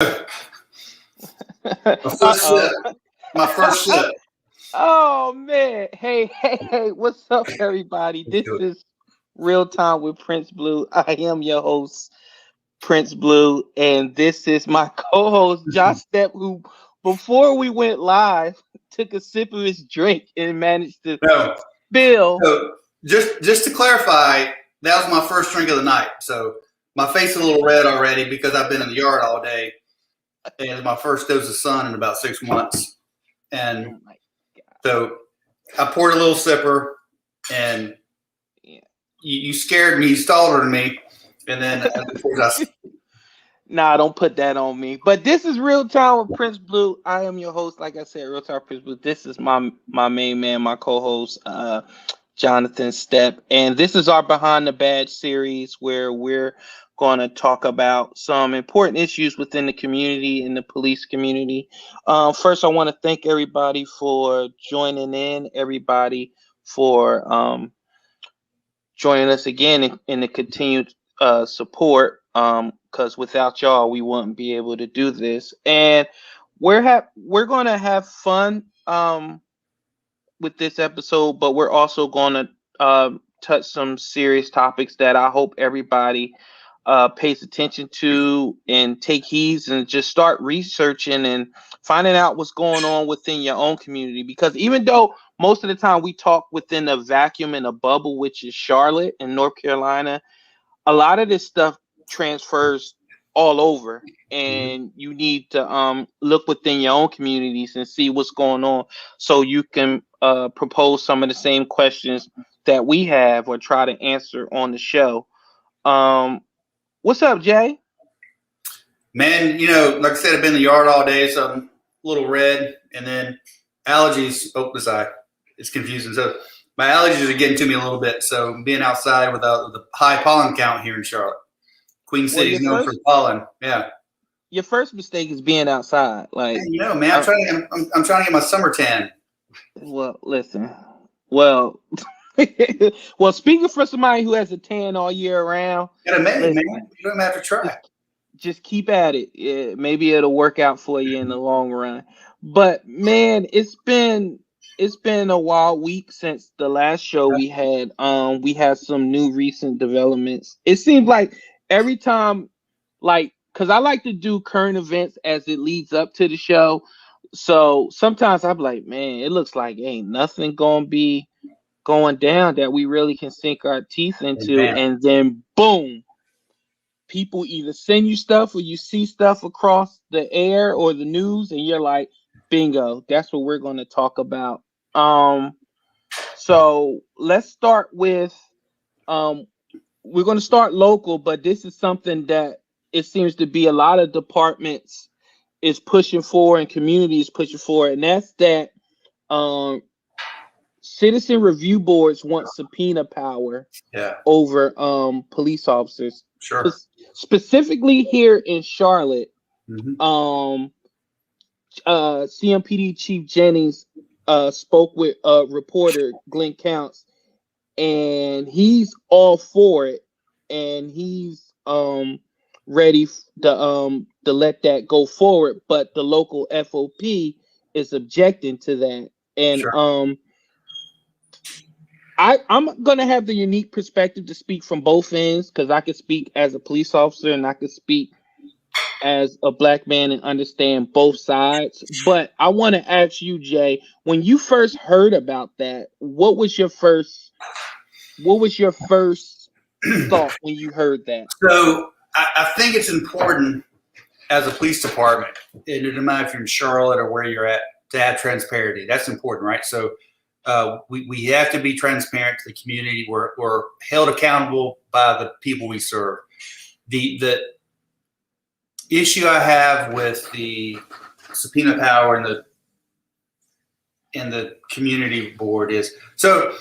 My first sip. My first sip. Oh man. Hey, what's up, everybody? Let's This do it. is Real Time with Prince Blue. I am your host, Prince Blue, and this is my co-host, Josh Steppe, who before we went live took a sip of his drink and managed to No. spill. So just to clarify, that was my first drink of the night. So my face is a little red already because I've been in the yard all day, and it's my first dose of sun in about 6 months. And Oh my god. so I poured a little sipper, and Yeah. you scared me, you startled me, and then of course Nah, don't put that on me. But this is Real Time with Prince Blue. I am your host, like I said, Real Time with Prince Blue. This is my main man, my co-host, Johnathan Steppe, and this is our Behind the Badge series where we're going to talk about some important issues within the community and the police community. First, I want to thank everybody for joining in. Everybody for joining us again in the continued support. Because without y'all, we wouldn't be able to do this. And we're gonna have fun with this episode, but we're also gonna touch some serious topics that I hope everybody pays attention to and take heeds and just start researching and finding out what's going on within your own community. Because even though most of the time we talk within a vacuum and a bubble, which is Charlotte and North Carolina, a lot of this stuff transfers all over, and you need to look within your own communities and see what's going on so you can propose some of the same questions that we have or try to answer on the show. What's up, Jay? Man, like I said, I've been in the yard all day, so I'm a little red, and then allergies. Oh, this eye, it's confusing. So my allergies are getting to me a little bit. So being outside without the high pollen count here in Charlotte, Queen Well, City is known for pollen. Yeah, your first mistake is being outside. Like, man, I'm trying to get my summer tan. well, listen, well, well, speaking for somebody who has a tan all year round, Got a man, listen, man. You don't have to try. just keep at it. Maybe it'll work out for you in the long run. But man, it's been a wild week since the last show we had. We had some new recent developments. It seems like every time, like, because I like to do current events as it leads up to the show. So sometimes I'm like, man, it looks like ain't nothing gonna be going down that we really can sink our teeth into, Man. and then boom, people either send you stuff or you see stuff across the air or the news, and you're like, bingo, that's what we're going to talk about. So let's start with um we're going to start local, but this is something that it seems to be a lot of departments is pushing for and communities pushing for, and that's that um citizen review boards want subpoena power Yeah, over police officers. sure. Specifically here in Charlotte, Mm-hmm. CMPD Chief Jennings spoke with reporter Glenn Counts, and he's all for it, and he's ready to let that go forward. But the local FOP is objecting to that, and Sure. I'm gonna have the unique perspective to speak from both ends because I can speak as a police officer and I can speak as a black man and understand both sides. But I want to ask you, Jay, when you first heard about that, what was your first thought when you heard that? So I think it's important as a police department, it doesn't matter if you're in Charlotte or where you're at, to have transparency. That's important, right? So we have to be transparent to the community. We're held accountable by the people we serve. The issue I have with the subpoena power in the community board is, so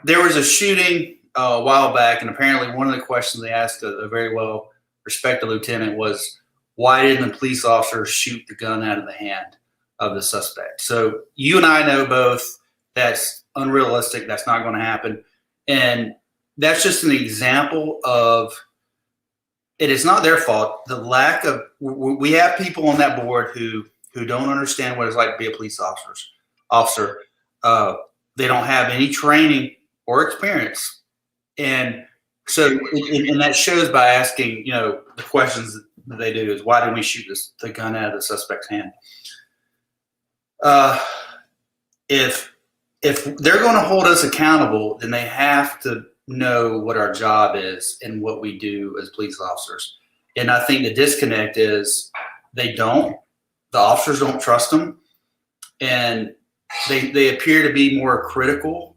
there was a shooting a while back, and apparently one of the questions they asked a very well respected lieutenant was, why didn't the police officer shoot the gun out of the hand of the suspect? So you and I know both that's unrealistic. That's not going to happen. And that's just an example of it is not their fault. The lack of we have people on that board who don't understand what it's like to be a police officer. They don't have any training or experience, and so and that shows by asking, the questions that they do is, why did we shoot the gun out of the suspect's hand? If they're going to hold us accountable, then they have to know what our job is and what we do as police officers. And I think the disconnect is they don't. The officers don't trust them, and they appear to be more critical,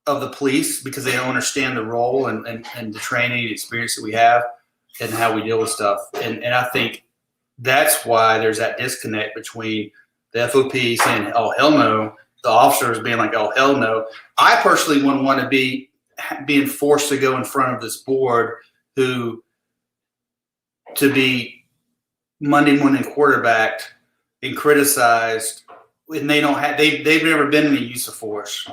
of the police because they don't understand the role and the training and experience that we have and how we deal with stuff. And I think that's why there's that disconnect between the FOP saying, "Oh, hell no," the officers being like, "Oh, hell no." I personally wouldn't want to be being forced to go in front of this board to be Monday morning quarterbacked and criticized, and they've never been in a use of force.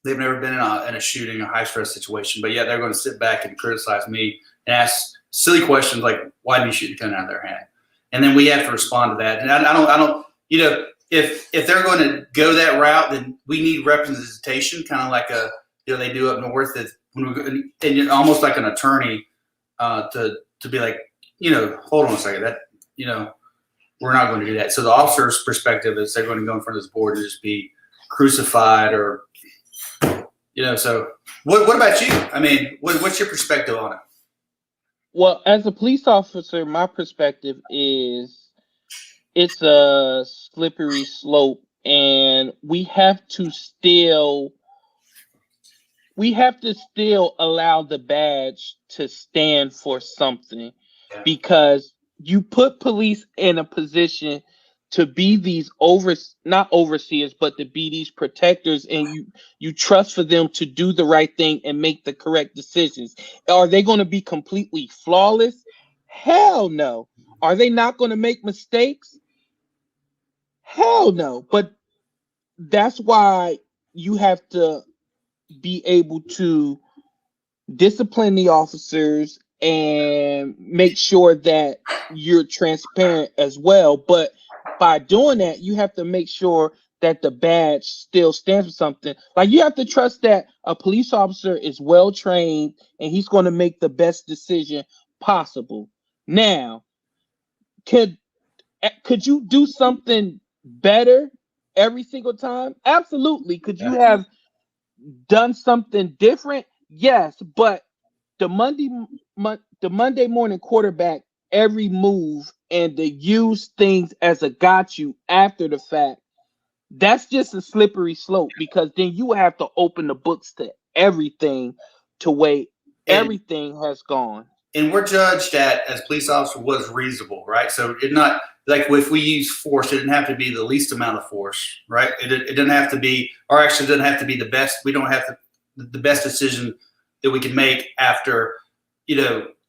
They've never been in a shooting, a high stress situation, but yet they're going to sit back and criticize me and ask silly questions like, "Why did you shoot the gun out of their hand?" And then we have to respond to that. And I don't, if they're going to go that route, then we need representation, kind of like they do up north, and almost like an attorney to be like, hold on a second, that we're not going to do that. So the officer's perspective is they're going to go in front of this board and just be crucified, or So what about you? I mean, what's your perspective on it? Well, as a police officer, my perspective is it's a slippery slope, and we have to still allow the badge to stand for something, because you put police in a position to be these not overseers, but to be these protectors, and you trust for them to do the right thing and make the correct decisions. Are they going to be completely flawless? Hell no. Are they not going to make mistakes? Hell no. But that's why you have to be able to discipline the officers and make sure that you're transparent as well. But by doing that, you have to make sure that the badge still stands for something. Like, you have to trust that a police officer is well trained and he's going to make the best decision possible. Now, could you do something better every single time? Absolutely. Could you have done something different? Yes, but the Monday morning quarterback, every move and to use things as a got you after the fact, that's just a slippery slope, because then you have to open the books to everything to wait. Everything has gone. And we're judged as police officer was reasonable, right? So it not like if we use force, it didn't have to be the least amount of force, right? It didn't have to be, or actually it doesn't have to be the best. We don't have the best decision that we can make after,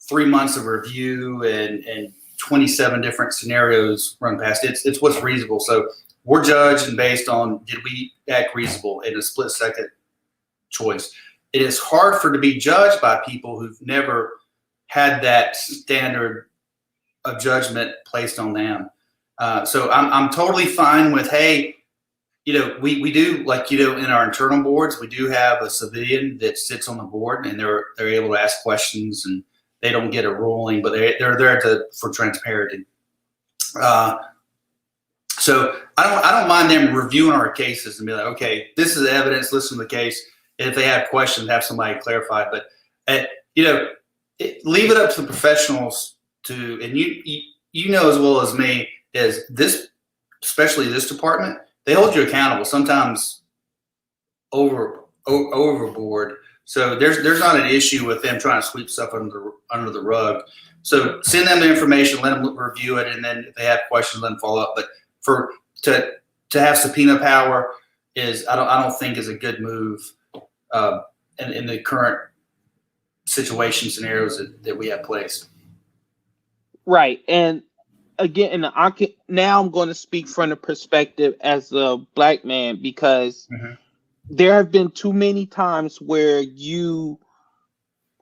3 months of review and 27 different scenarios run past. It's what's reasonable. So we're judged and based on, did we act reasonable in a split second choice? It is hard to be judged by people who've never had that standard of judgment placed on them. So I'm totally fine with, hey, we do, like, in our internal boards, we do have a civilian that sits on the board, and they're able to ask questions, and they don't get a ruling, but they're there for transparency. So I don't mind them reviewing our cases and be like, okay, this is evidence, listen to the case. And if they have questions, have somebody clarify. But leave it up to the professionals to, and you know as well as me, is this, especially this department, they hold you accountable, sometimes overboard. So there's not an issue with them trying to sweep stuff under the rug. So send them the information, let them review it, and then if they have questions, let them follow up. But to have subpoena power I don't think is a good move in the current situation scenarios that we have placed. Right. And again, now I'm going to speak from the perspective as a black man, because there have been too many times where you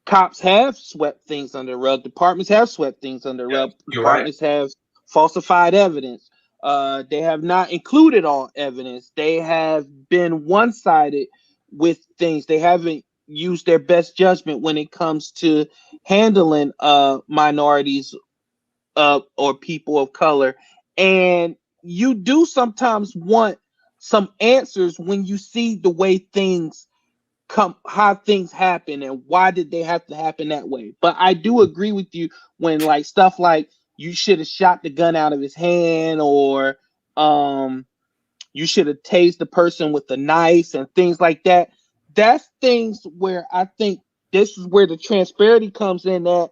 Cops have swept things under the rug. Departments have swept things under the rug. You're right. Departments have falsified evidence. They have not included all evidence. They have been one-sided with things. They haven't used their best judgment when it comes to handling minorities or people of color. And you do sometimes want some answers when you see the way things how things happen and why did they have to happen that way. But I do agree with you when like stuff like you should have shot the gun out of his hand, or you should have tased the person with a knife and things like that. That's things where I think this is where the transparency comes in, that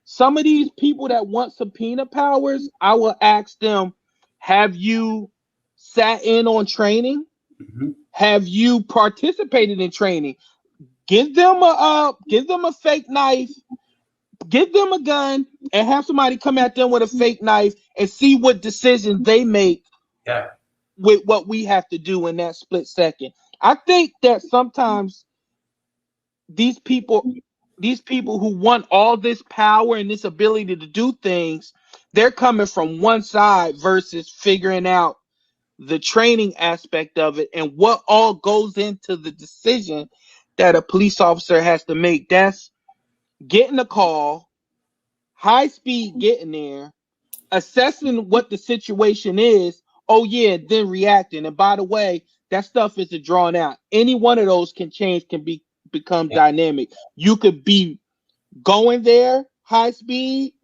some of these people that want subpoena powers, I will ask them, have you sat in on training? Mm-hmm. Have you participated in training? Give them a fake knife, give them a gun, and have somebody come at them with a fake knife and see what decisions they make with what we have to do in that split second. I think that sometimes these people who want all this power and this ability to do things, they're coming from one side versus figuring out the training aspect of it and what all goes into the decision that a police officer has to make. That's getting a call, high speed getting there, assessing what the situation is, then reacting. And by the way, that stuff isn't drawn out. Any one of those can change, become dynamic. You could be going there high speed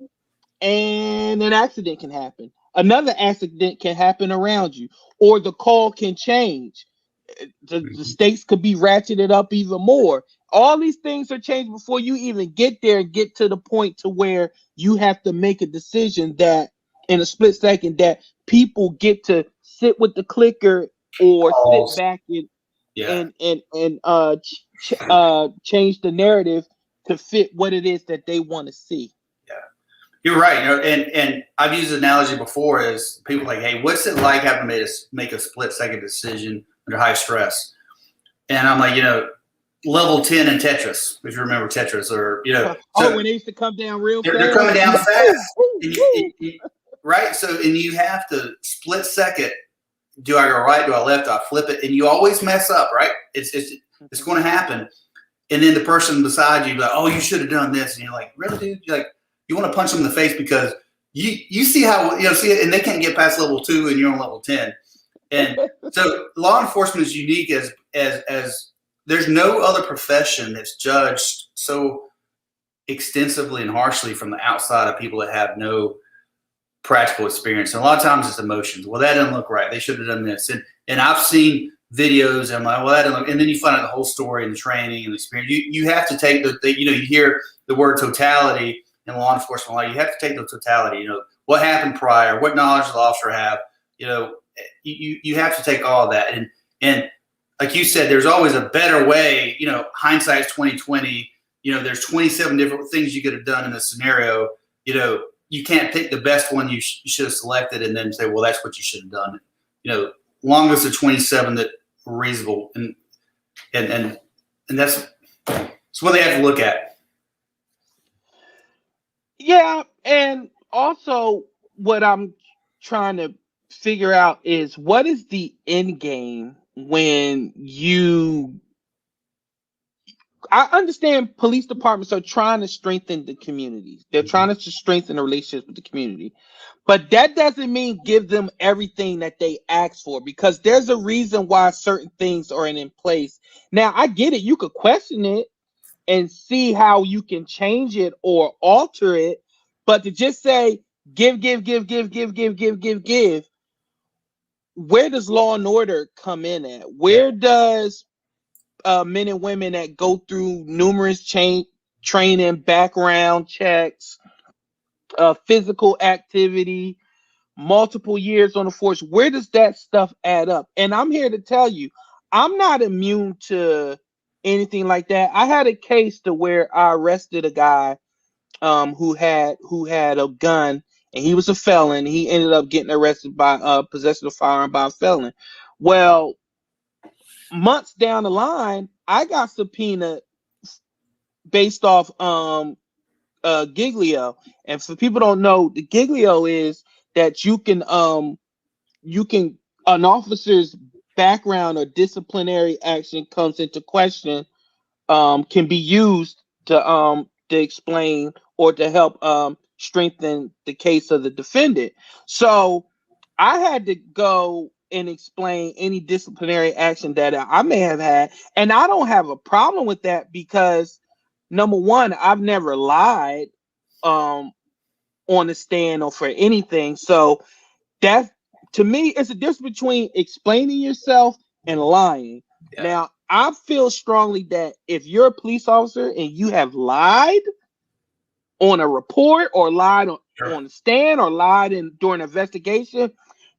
and an accident can happen. Another accident can happen around you, or the call can change. The stakes could be ratcheted up even more. All these things are changed before you even get there and get to the point to where you have to make a decision that in a split second that people get to sit with the clicker or sit back and change the narrative to fit what it is that they want to see. You're right. And I've used the analogy before is people like, hey, what's it like having to make a split second decision under high stress? And I'm like, level 10 in Tetris, if you remember Tetris, or, when they used to come down real fast. They're coming down fast. Right. So, and you have to split second. Do I go right? Do I left? Do I flip it? And you always mess up, right? It's going to happen. And then the person beside you, like, oh, you should have done this. And you're like, really, dude? You're like, you want to punch them in the face because you see how, see it, and they can't get past level 2 and you're on level 10. And so law enforcement is unique as there's no other profession that's judged so extensively and harshly from the outside of people that have no practical experience. And a lot of times it's emotions. Well, that doesn't look right. They should have done this. And I've seen videos and I'm like, well, that doesn't look, and then you find out the whole story and the training and the experience. You have to take you hear the word totality in law enforcement law. You have to take the totality, what happened prior, what knowledge the officer have, you have to take all of that. And like you said, there's always a better way, hindsight's 20/20, there's 27 different things you could have done in this scenario. You can't pick the best one you should have selected and then say, well, that's what you should have done. Longest of 27 that were reasonable. And that's what they have to look at. Yeah, and also what I'm trying to figure out is what is the end game when I understand police departments are trying to strengthen the communities. They're trying to strengthen the relationships with the community. But that doesn't mean give them everything that they ask for, because there's a reason why certain things aren't in place. Now, I get it. You could question it and see how you can change it or alter it. But to just say, give, where does law and order come in at? Where does men and women that go through numerous training, background checks, physical activity, multiple years on the force, where does that stuff add up? And I'm here to tell you, I'm not immune to anything like that. I had a case to where I arrested a guy who had a gun, and he was a felon. He ended up getting arrested by possession of a firearm by a felon. Well, months down the line, I got subpoenaed based off Giglio. And for people who don't know, the Giglio is that you can an officer's background or disciplinary action comes into question, can be used to explain or to help strengthen the case of the defendant. So I had to go and explain any disciplinary action that I may have had, and I don't have a problem with that because number one, I've never lied on the stand or for anything. So that, to me, it's a difference between explaining yourself and lying. Yeah. Now, I feel strongly that if you're a police officer and you have lied on a report or lied on the stand or lied during an investigation,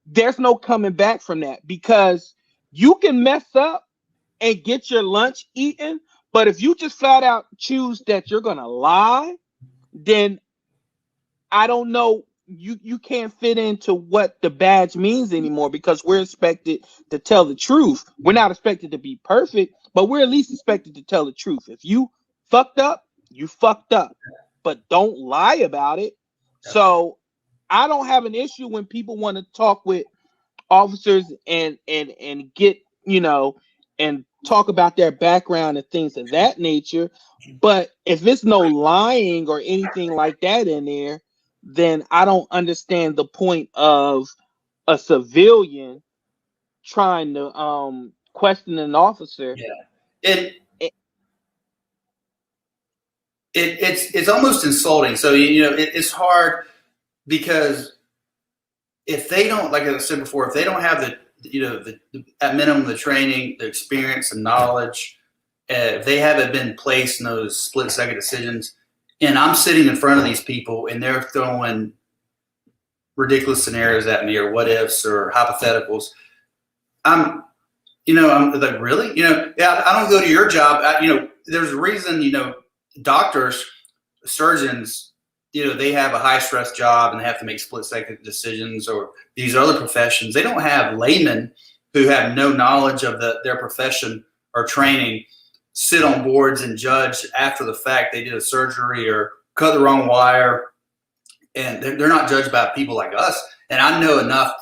there's no coming back from that, because you can mess up and get your lunch eaten, but if you just flat out choose that you're gonna lie, then I don't know, you can't fit into what the badge means anymore, because we're expected to tell the truth. We're not expected to be perfect, but we're at least expected to tell the truth. If you fucked up, you fucked up, but don't lie about it. So I don't have an issue when people want to talk with officers and get, and talk about their background and things of that nature. But if it's no lying or anything like that in there, then I don't understand the point of a civilian trying to question an officer. Yeah. It's almost insulting. So it's hard, because if they don't, like I said before, if they don't have the at minimum the training, the experience, and knowledge, if they haven't been placed in those split-second decisions, and I'm sitting in front of these people and they're throwing ridiculous scenarios at me or what ifs or hypotheticals, I'm like, really? Yeah, I don't go to your job. There's a reason, doctors, surgeons, they have a high stress job and they have to make split second decisions, or these other professions. They don't have laymen who have no knowledge of their profession or training sit on boards and judge after the fact they did a surgery or cut the wrong wire. And they're not judged by people like us. And I know enough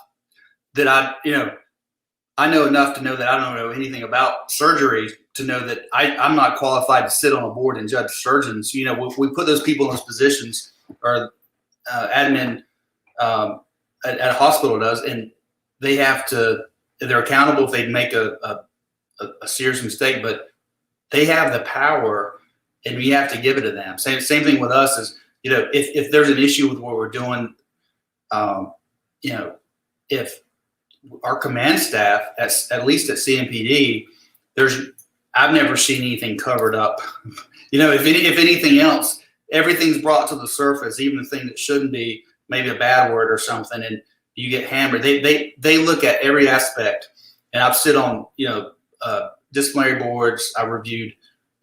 that I know enough to know that I don't know anything about surgery to know that I'm not qualified to sit on a board and judge surgeons. We put those people in those positions, or admin at a hospital does, and they're accountable if they make a serious mistake, but they have the power and we have to give it to them. Same thing with us is, if there's an issue with what we're doing, if our command staff, at least at CMPD, I've never seen anything covered up. If anything else, everything's brought to the surface, even the thing that shouldn't be, maybe a bad word or something, and you get hammered. They look at every aspect, and I've sit on disciplinary boards. I reviewed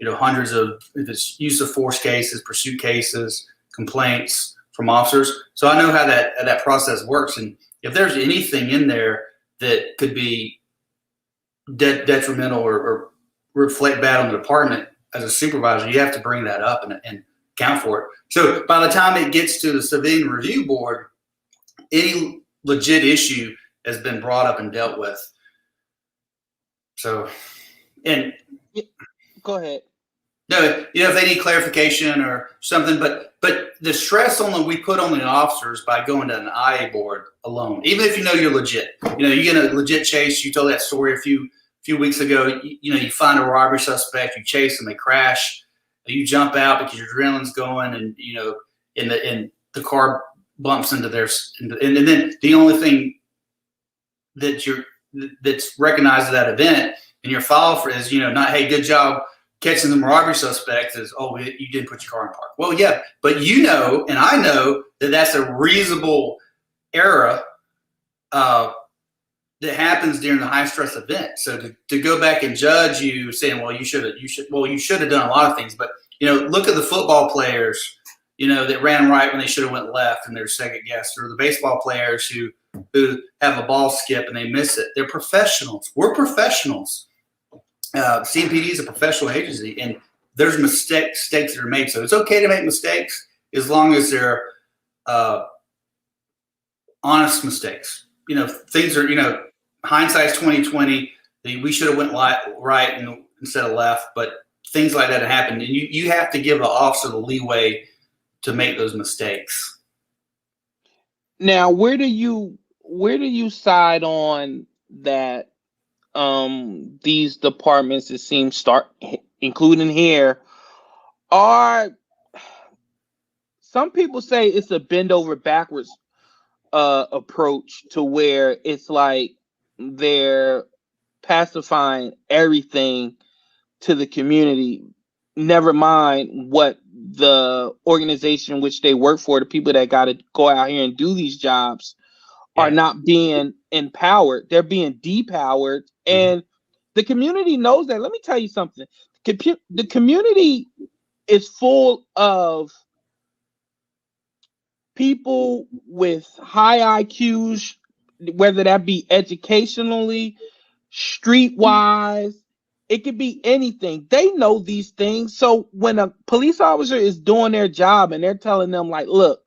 hundreds of, if it's use of force cases, pursuit cases, complaints from officers, so I know how that process works. And if there's anything in there that could be detrimental or reflect bad on the department, as a supervisor, you have to bring that up and account for it. So by the time it gets to the civilian review board, any legit issue has been brought up and dealt with. So, and go ahead. No, if they need clarification or something, but the stress we put on the officers by going to an IA board alone, even if you're legit, you get a legit chase. You told that story a few weeks ago. You find a robbery suspect, you chase them, they crash, you jump out because your adrenaline's going, and and the car bumps into theirs, and then the only thing that's recognized at that event in your file for is not, hey, good job catching the robbery suspects, is, oh, you didn't put your car in park. Well, yeah, but and I know that that's a reasonable error that happens during the high stress event. So to go back and judge you saying, well, you should have done a lot of things, but look at the football players, that ran right when they should have went left and they're second guessed, or the baseball players who have a ball skip and they miss it. They're professionals. We're professionals. CMPD is a professional agency, and there's mistakes that are made. So it's okay to make mistakes as long as they're honest mistakes. Things are, hindsight's 20/20. We should have went right instead of left, but things like that happen. And you have to give the officer the leeway to make those mistakes. Now, where do you side on that? These departments, it seems, including here, are, some people say it's a bend over backwards approach, to where it's like they're pacifying everything to the community, never mind what the organization which they work for, the people that got to go out here and do these jobs, are not being empowered. They're being depowered, and the community knows that. Let me tell you something. The community is full of people with high IQs, whether that be educationally, streetwise. It could be anything. They know these things. So when a police officer is doing their job and they're telling them, like, look,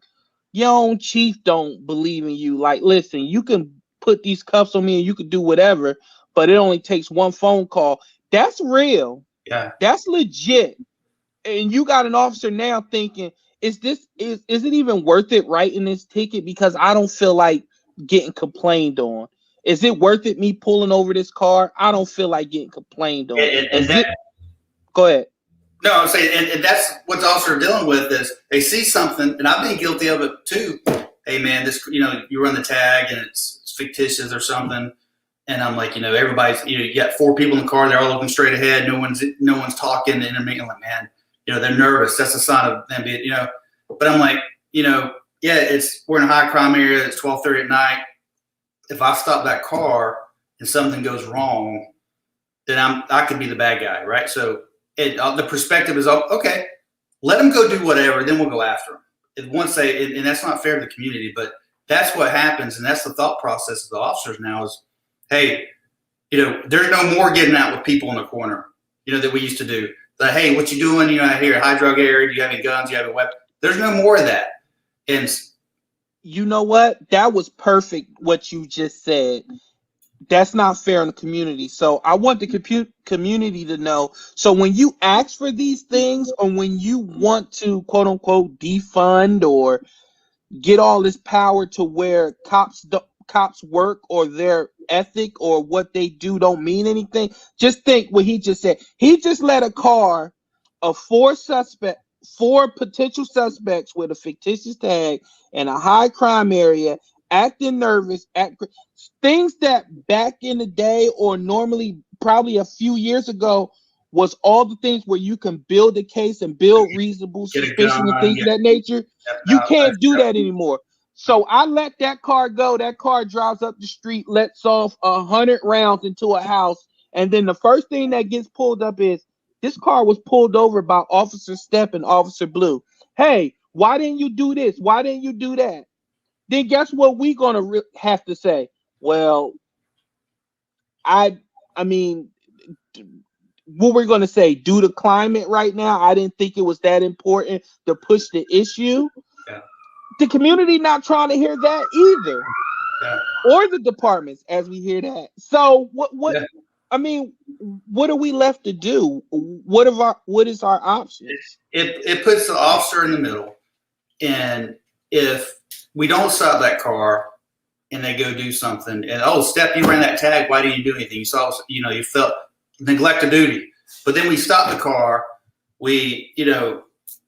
your own chief don't believe in you. Like, listen, you can put these cuffs on me and you can do whatever, but it only takes one phone call. That's real. Yeah. That's legit. And you got an officer now thinking, is it even worth it writing this ticket because I don't feel like getting complained on? Is it worth it me pulling over this car? I don't feel like getting complained on. Go ahead. No, I'm saying, and that's what the officer are dealing with is they see something, and I've been guilty of it too. Hey man, this, you run the tag and it's fictitious or something, and I'm like, everybody's, you got 4 people in the car, they're all looking straight ahead, no one's talking, and I'm like, man, they're nervous. That's a sign of them being, But I'm like, we're in a high crime area. It's 12:30 at night. If I stop that car and something goes wrong, then I could be the bad guy, right? So the perspective is, okay, let them go do whatever, then we'll go after them. And that's not fair to the community, but that's what happens, and that's the thought process of the officers now is, hey, there's no more getting out with people in the corner, that we used to do. Like, hey, what you doing? Out here, high drug area, do you have any guns? Do you have any weapons? There's no more of that. And you know what? That was perfect what you just said. That's not fair in the community. So I want the community to know. So when you ask for these things, or when you want to, quote unquote, defund or get all this power to where cops work or their ethic or what they do don't mean anything, just think what he just said. He just let a car of 4 potential suspects with a fictitious tag in a high crime area, acting nervous, things that back in the day, or normally probably a few years ago, was all the things where you can build a case and build reasonable suspicion and things of that nature. You can't do that anymore. So I let that car go. That car drives up the street, lets off 100 rounds into a house, and then the first thing that gets pulled up is, this car was pulled over by Officer Steppe and Officer Blue. Hey, why didn't you do this? Why didn't you do that? Then guess what we're going to have to say? Well, I mean, what we're going to say, due to climate right now, I didn't think it was that important to push the issue. Yeah. The community not trying to hear that either. Yeah. Or the departments, as we hear that. So what yeah. I mean, what are we left to do? What is our options? It puts the officer in the middle, and if we don't stop that car and they go do something, and Steppe, you ran that tag, why didn't you do anything? You saw, you felt neglect of duty. But then we stop the car,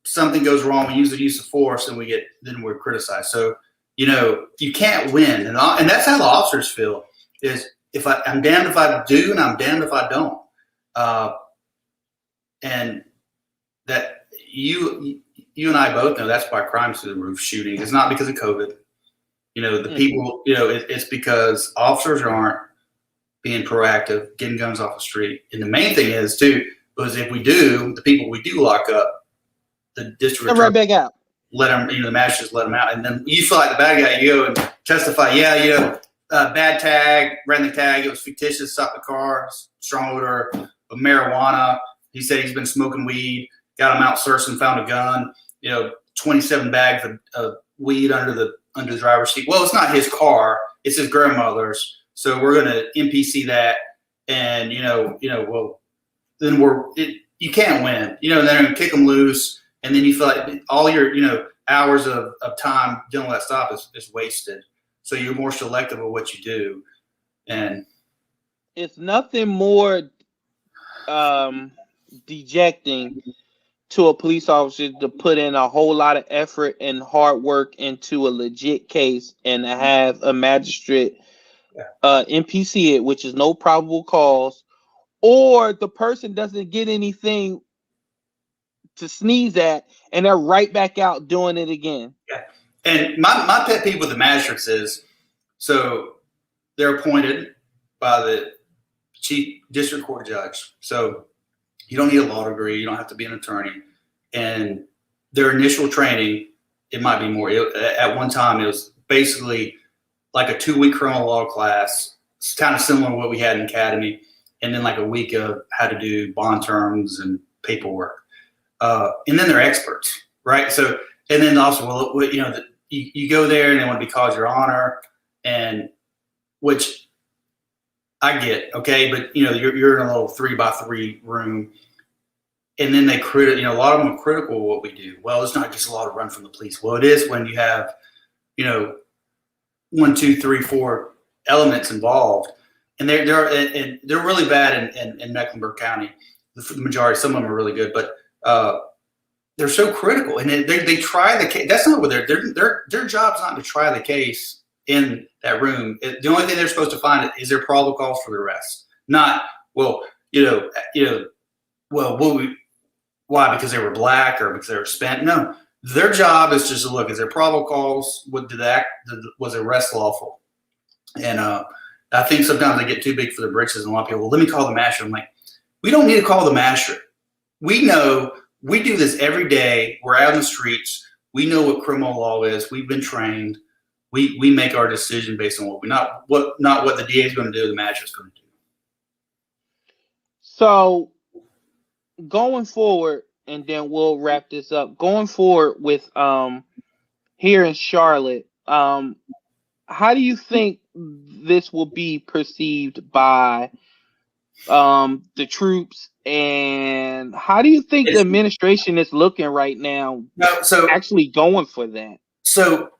something goes wrong, we use the use of force, and then we're criticized. So you can't win, and that's how the officers feel. Is I'm damned if I do, and I'm damned if I don't. And that you and I both know that's why crime's through the roof shooting. It's not because of COVID. People, it's because officers aren't being proactive, getting guns off the street. And the main thing is too, was if we do, the people we do lock up, the district attorney right back out. Let them, the magistrates let them out. And then you feel like the bad guy, you go and testify, bad tag, ran the tag, it was fictitious, stopped the car, strong odor of marijuana, he said he's been smoking weed, got him out searching, found a gun, 27 bags of weed under the driver's seat. Well, it's not his car, it's his grandmother's. So we're going to MPC that, and well, then you can't win. Then they're going to kick them loose, and then you feel like all your hours of time dealing with that stop is wasted. So you're more selective of what you do, and it's nothing more dejecting to a police officer to put in a whole lot of effort and hard work into a legit case and to have a magistrate MPC it, which is no probable cause, or the person doesn't get anything to sneeze at and they're right back out doing it again. Yeah. And my pet peeve with the magistrates is, so they're appointed by the chief district court judge. So you don't need a law degree. You don't have to be an attorney. And their initial training, it might be more. At one time, it was basically like a 2-week criminal law class. It's kind of similar to what we had in academy. And then like a week of how to do bond terms and paperwork. And then they're experts, right? So, and then also, you go there and they want to be called your honor, and which I get, okay, but you're in a little 3x3 room, and then they a lot of them are critical of what we do. Well, it's not just a lot of run from the police. Well, it is when you have 1, 2, 3, 4 elements involved, and they're really bad in Mecklenburg County. The majority, some of them are really good, but they're so critical, and they try the case. That's not what their job's not to try the case in that room. The only thing they're supposed to find is there probable cause for the arrest. Not why, because they were black or because they were Hispanic. No, their job is just to look, is there probable cause? Was the arrest lawful? And I think sometimes they get too big for their britches, and a lot of people, well, let me call the magistrate. I'm like, we don't need to call the magistrate. We know, we do this every day. We're out in the streets. We know what criminal law is. We've been trained. We make our decision based on not what the DA is going to do, the magistrate's going to do. So going forward, and then we'll wrap this up. Going forward with here in Charlotte, how do you think this will be perceived by the troops, and how do you think the administration is looking right now? Actually going for that. So,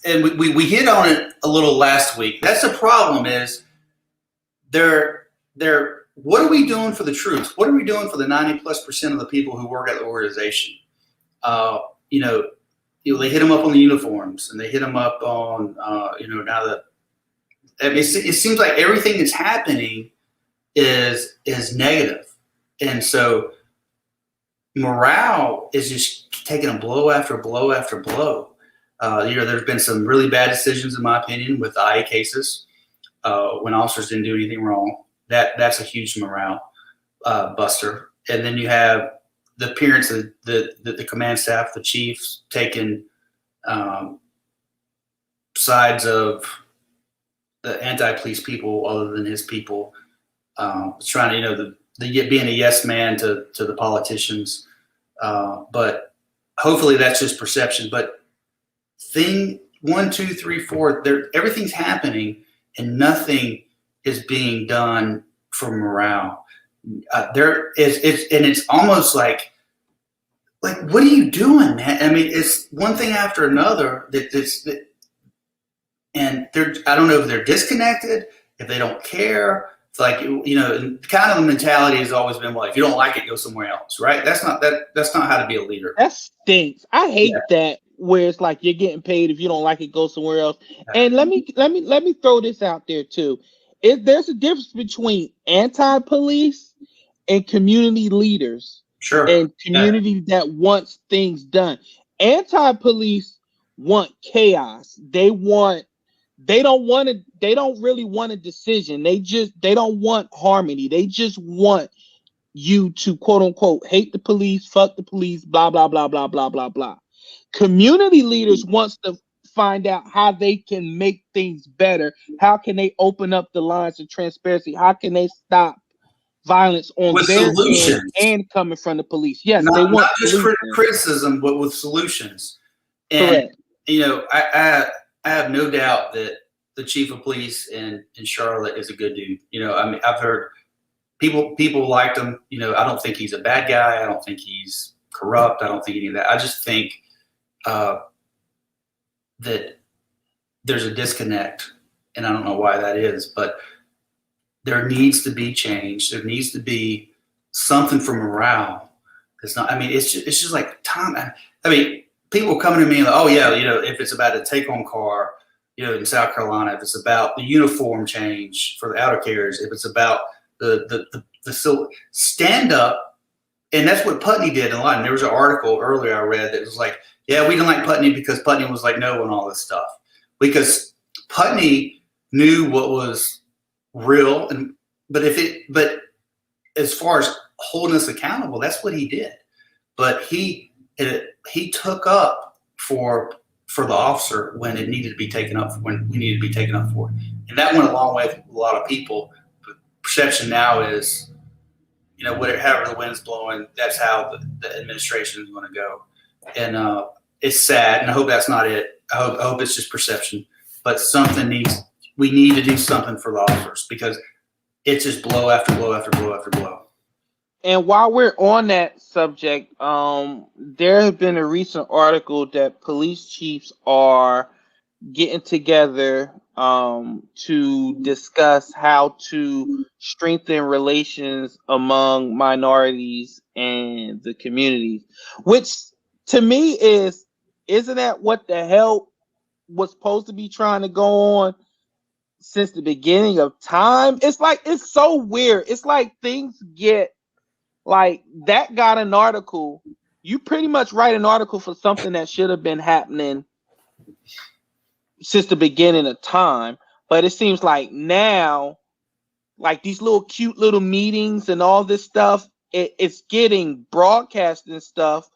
and we hit on it a little last week. That's the problem is they're what are we doing for the troops? What are we doing for the 90+% of the people who work at the organization? They hit them up on the uniforms, and they hit them up on it seems like everything that's happening is negative. And so morale is just taking a blow after blow after blow. There's been some really bad decisions, in my opinion, with IA cases when officers didn't do anything wrong. That's a huge morale buster. And then you have the appearance of the command staff, the chiefs, taking sides of the anti-police people other than his people, trying to being a yes man to the politicians, but hopefully that's just perception. But thing 1, 2, 3, 4, everything's happening and nothing is being done for morale. It's almost like what are you doing, man? I mean, it's one thing after another and I don't know if they're disconnected, if they don't care. It's like, kind of the mentality has always been, well, if you don't like it, go somewhere else, right? That's not how to be a leader. That stinks. I hate that, where it's like you're getting paid. If you don't like it, go somewhere else. And let me throw this out there too. There's a difference between anti-police and community leaders. Sure. And community that wants things done. Anti-police want chaos. They don't really want a decision. They don't want harmony. They just want you to, quote unquote, hate the police, fuck the police, blah, blah, blah, blah, blah, blah, blah. Community leaders wants to find out how they can make things better. How can they open up the lines of transparency? How can they stop violence on with their end solutions, and coming from the police. Yes, they not want just solutions. criticism, but with solutions. And Correct. you know, I have no doubt that the chief of police in Charlotte is a good dude. You know, I mean, I've heard people liked him. You know, I don't think he's a bad guy. I don't think he's corrupt. I don't think any of that. I just think that there's a disconnect, and I don't know why that is, but there needs to be change. There needs to be something for morale. It's not. I mean, it's just like Tom. I mean, people coming to me like, oh yeah, you know, if it's about a take-home car, you know, in South Carolina, if it's about the uniform change for the auto carriers, if it's about the stand up, and that's what Putney did a lot. And there was an article earlier I read that was like, yeah, we didn't like Putney because Putney was like no on all this stuff, because Putney knew what was real, but as far as holding us accountable, that's what he did. But he took up for the officer when it needed to be taken up, when we needed to be taken up for, and that went a long way with a lot of people. The perception now is, you know, however the wind's blowing, that's how the administration is going to go, and it's sad. And I hope that's not it. I hope it's just perception. But we need to do something for the officers, because it's just blow after blow after blow after blow. And while we're on that subject, there has been a recent article that police chiefs are getting together to discuss how to strengthen relations among minorities and the communities, which to me isn't that what the hell was supposed to be trying to go on since the beginning of time? It's like, it's so weird. It's like things get like that got an article. You pretty much write an article for something that should have been happening since the beginning of time. But it seems like now, like these little cute little meetings and all this stuff, it's getting broadcast and stuff.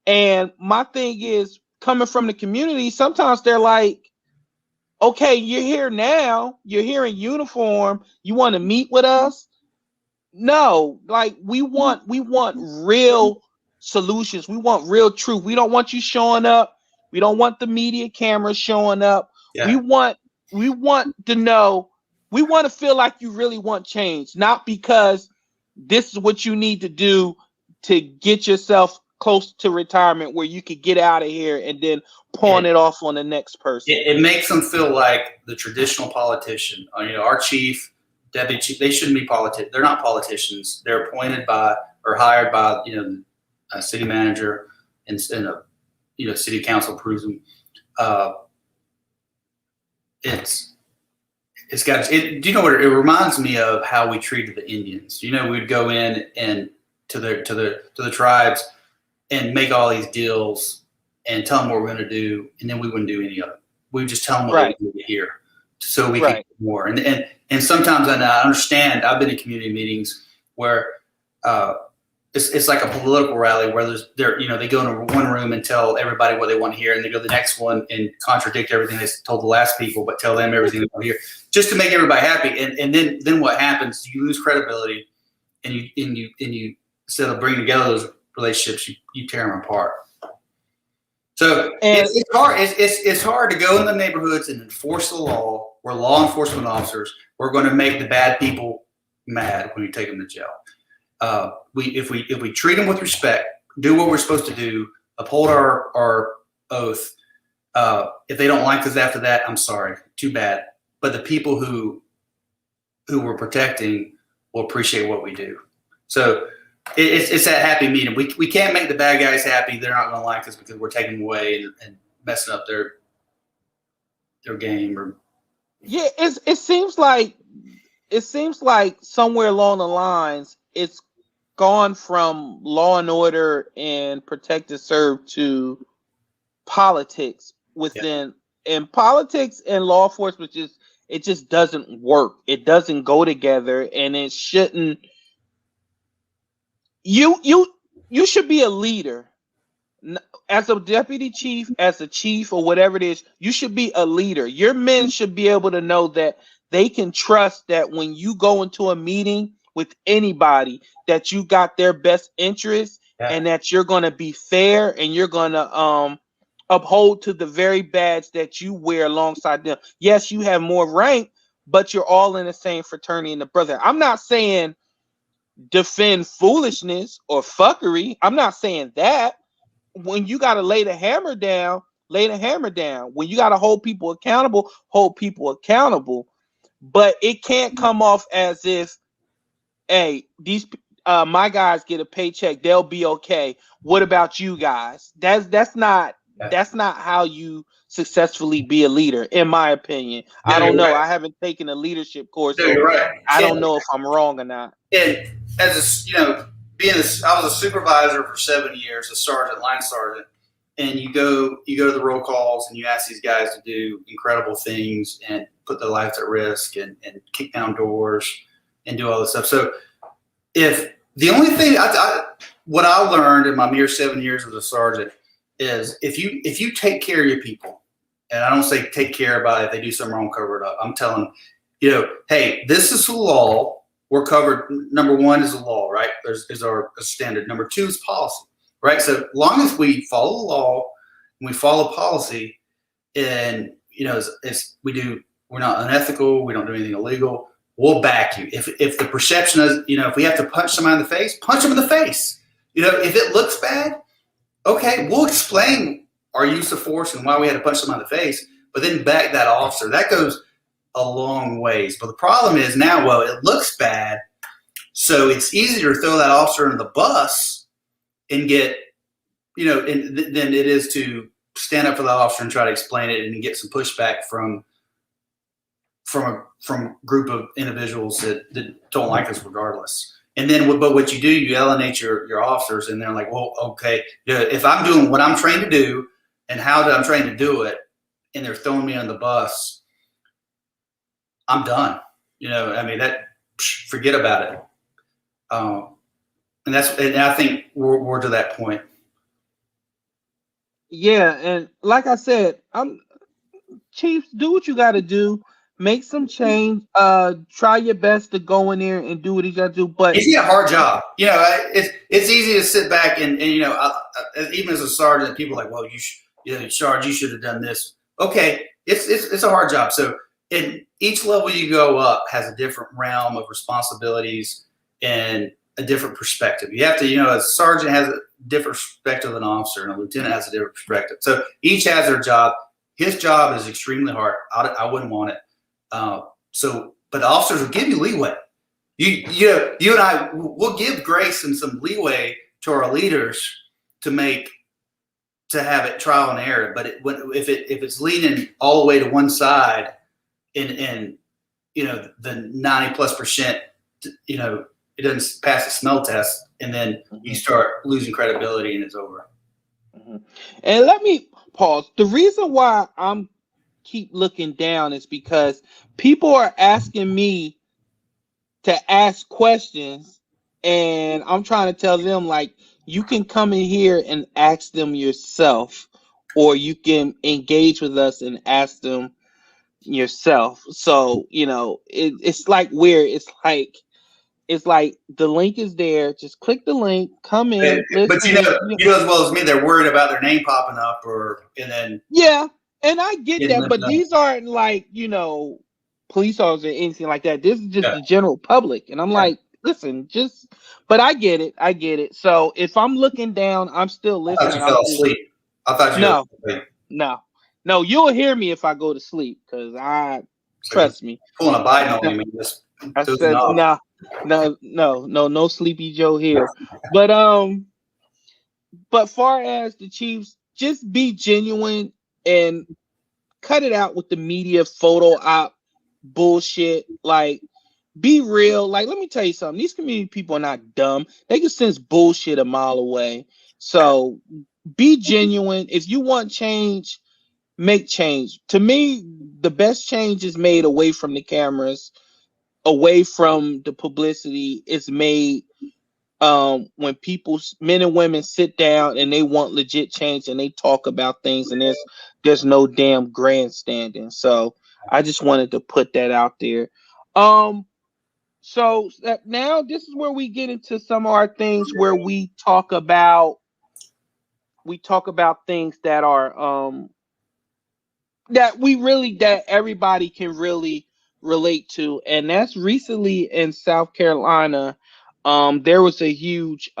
And my thing is, coming from the community, sometimes they're like, okay, you're here now, you're here in uniform, you want to meet with us? No, like we want real solutions. We want real truth. We don't want you showing up. We don't want the media cameras showing up. Yeah. We want to know, we want to feel like you really want change, not because this is what you need to do to get yourself close to retirement where you could get out of here and then pawn it off on the next person. It makes them feel like the traditional politician. You know, our chief, deputy chief, they shouldn't be politicians. They're not politicians. They're appointed by or hired by, you know, a city manager and a, you know, city council approves them. It's got it. Do you know what it reminds me of? How we treated the Indians. You know, we'd go in and to the tribes and make all these deals and tell them what we're going to do, and then we wouldn't do any of it. We would just tell them what we need to hear, so we can get more. And sometimes, and I understand, I've been in community meetings where it's like a political rally where they go into one room and tell everybody what they want to hear, and they go to the next one and contradict everything they told the last people, but tell them everything they want to hear, just to make everybody happy. And then what happens? You lose credibility, and you instead of bringing together those relationships, you tear them apart. So it's hard. It's hard to go in the neighborhoods and enforce the law. We're law enforcement officers. We're going to make the bad people mad when we take them to jail. If we treat them with respect, do what we're supposed to do, uphold our oath. If they don't like us after that, I'm sorry, too bad. But the people who we're protecting will appreciate what we do. So it's that happy medium. We can't make the bad guys happy. They're not going to like us because we're taking them away and messing up their game. Yeah, it seems like somewhere along the lines it's gone from law and order and protect and serve to politics within. And politics and law enforcement it just doesn't work. It doesn't go together, and it shouldn't. You should be a leader as a deputy chief, as a chief, or whatever it is. You should be a leader. Your men should be able to know that they can trust that when you go into a meeting with anybody that you got their best interest and that you're going to be fair and you're going to uphold to the very badge that you wear alongside them. Yes, you have more rank, but you're all in the same fraternity and the brother. I'm not saying defend foolishness or fuckery. I'm not saying that. When you got to lay the hammer down, lay the hammer down. When you got to hold people accountable, hold people accountable. But it can't come off as if, hey, these my guys get a paycheck, they'll be okay. What about you guys? That's not how you successfully be a leader, in my opinion. No, I don't know. Right. I haven't taken a leadership course, so right. I don't know if I'm wrong or not. And as a, I was a supervisor for 7 years, a sergeant, line sergeant, and you go to the roll calls and you ask these guys to do incredible things and put their lives at risk and kick down doors and do all this stuff. So if the only thing what I learned in my mere 7 years as a sergeant is if you take care of your people, and I don't say take care about it, if they do something wrong, cover it up. I'm telling hey, this is the law. We're covered. Number one is the law, right? Is our standard. Number two is policy, right? So as long as we follow the law and we follow policy, and we're not unethical, we don't do anything illegal, we'll back you. If the perception is, if we have to punch somebody in the face, punch them in the face. If it looks bad, okay, we'll explain our use of force and why we had to punch someone in the face, but then back that officer. That goes a long ways. But the problem is now, well, it looks bad, so it's easier to throw that officer under the bus and get, than it is to stand up for the officer and try to explain it and get some pushback from a group of individuals that don't like us regardless. And then, but what you do, you alienate your officers, and they're like, well, okay, if I'm doing what I'm trained to do and how I'm trained to do it, and they're throwing me on the bus, I'm done. Forget about it. And I think we're to that point. Yeah, and like I said, Chiefs, do what you got to do. Make some change. Try your best to go in there and do what you got to do. But it's a hard job. It's easy to sit back and even as a sergeant, people are like, well, Sarge, you should have done this. Okay, it's a hard job. So in each level you go up has a different realm of responsibilities and a different perspective. You have to, a sergeant has a different perspective than an officer, and a lieutenant has a different perspective. So each has their job. His job is extremely hard. I wouldn't want it. But the officers will give you leeway. You and I will give grace and some leeway to our leaders to have it trial and error. But if it's leaning all the way to one side, and the 90+%, it doesn't pass the smell test, and then you start losing credibility, and it's over. Mm-hmm. And let me pause. The reason why I'm keep looking down is because people are asking me to ask questions, and I'm trying to tell them, like, you can come in here and ask them yourself, or you can engage with us and ask them yourself. So it's like weird. It's like the link is there. Just click the link, come in. But you know as well as me, they're worried about their name popping up, yeah. And I get that, but these aren't like, police officers or anything like that. This is just the general public. And I'm like, listen, but I get it. So if I'm looking down, I'm still listening. I thought you fell asleep. I thought you No, you'll hear me if I go to sleep, because trust me. Pulling a Biden on me. I said, no Sleepy Joe here. But far as the Chiefs, just be genuine and cut it out with the media photo op bullshit. Like, be real. Like, let me tell you something. These community people are not dumb. They can sense bullshit a mile away. So be genuine. If you want change, make change. To me, the best change is made away from the cameras, away from the publicity. It's made when people, men and women, sit down and they want legit change and they talk about things, and there's no damn grandstanding. So I just wanted to put that out there. So now this is where we get into some of our things where we talk about things that are that everybody can really relate to, and that's recently in South Carolina. There was a huge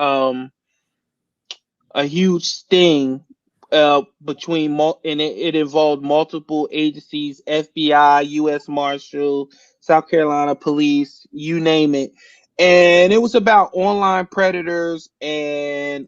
sting between and it involved multiple agencies: FBI, U.S. Marshal, South Carolina Police, you name it. And it was about online predators and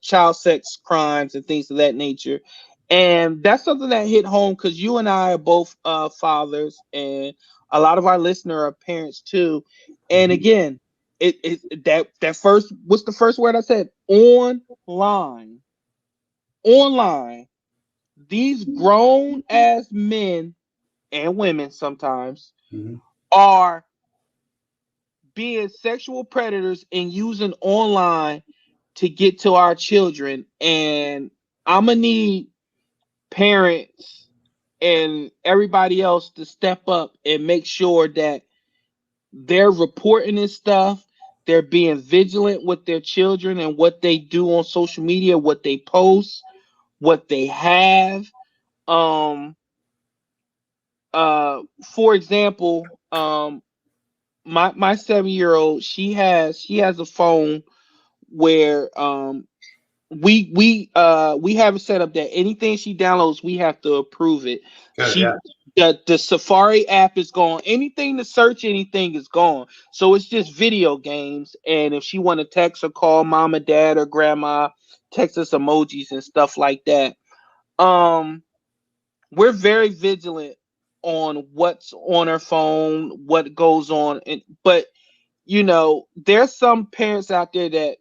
child sex crimes and things of that nature. And that's something that hit home because you and I are both fathers, and a lot of our listeners are parents too. And again, that first, what's the first word I said? Online. Online. These grown ass men and women sometimes are being sexual predators and using online to get to our children. And I'm gonna need parents and everybody else to step up and make sure that they're reporting this stuff. They're being vigilant with their children and what they do on social media, what they post, what they have. For example, my 7-year-old, she has a phone where we have it set up that anything she downloads, we have to approve it. The Safari app is gone. Anything to search anything is gone. So it's just video games. And if she want to text or call mom or dad or grandma, text us emojis and stuff like that. We're very vigilant on what's on her phone, what goes on, but there's some parents out there that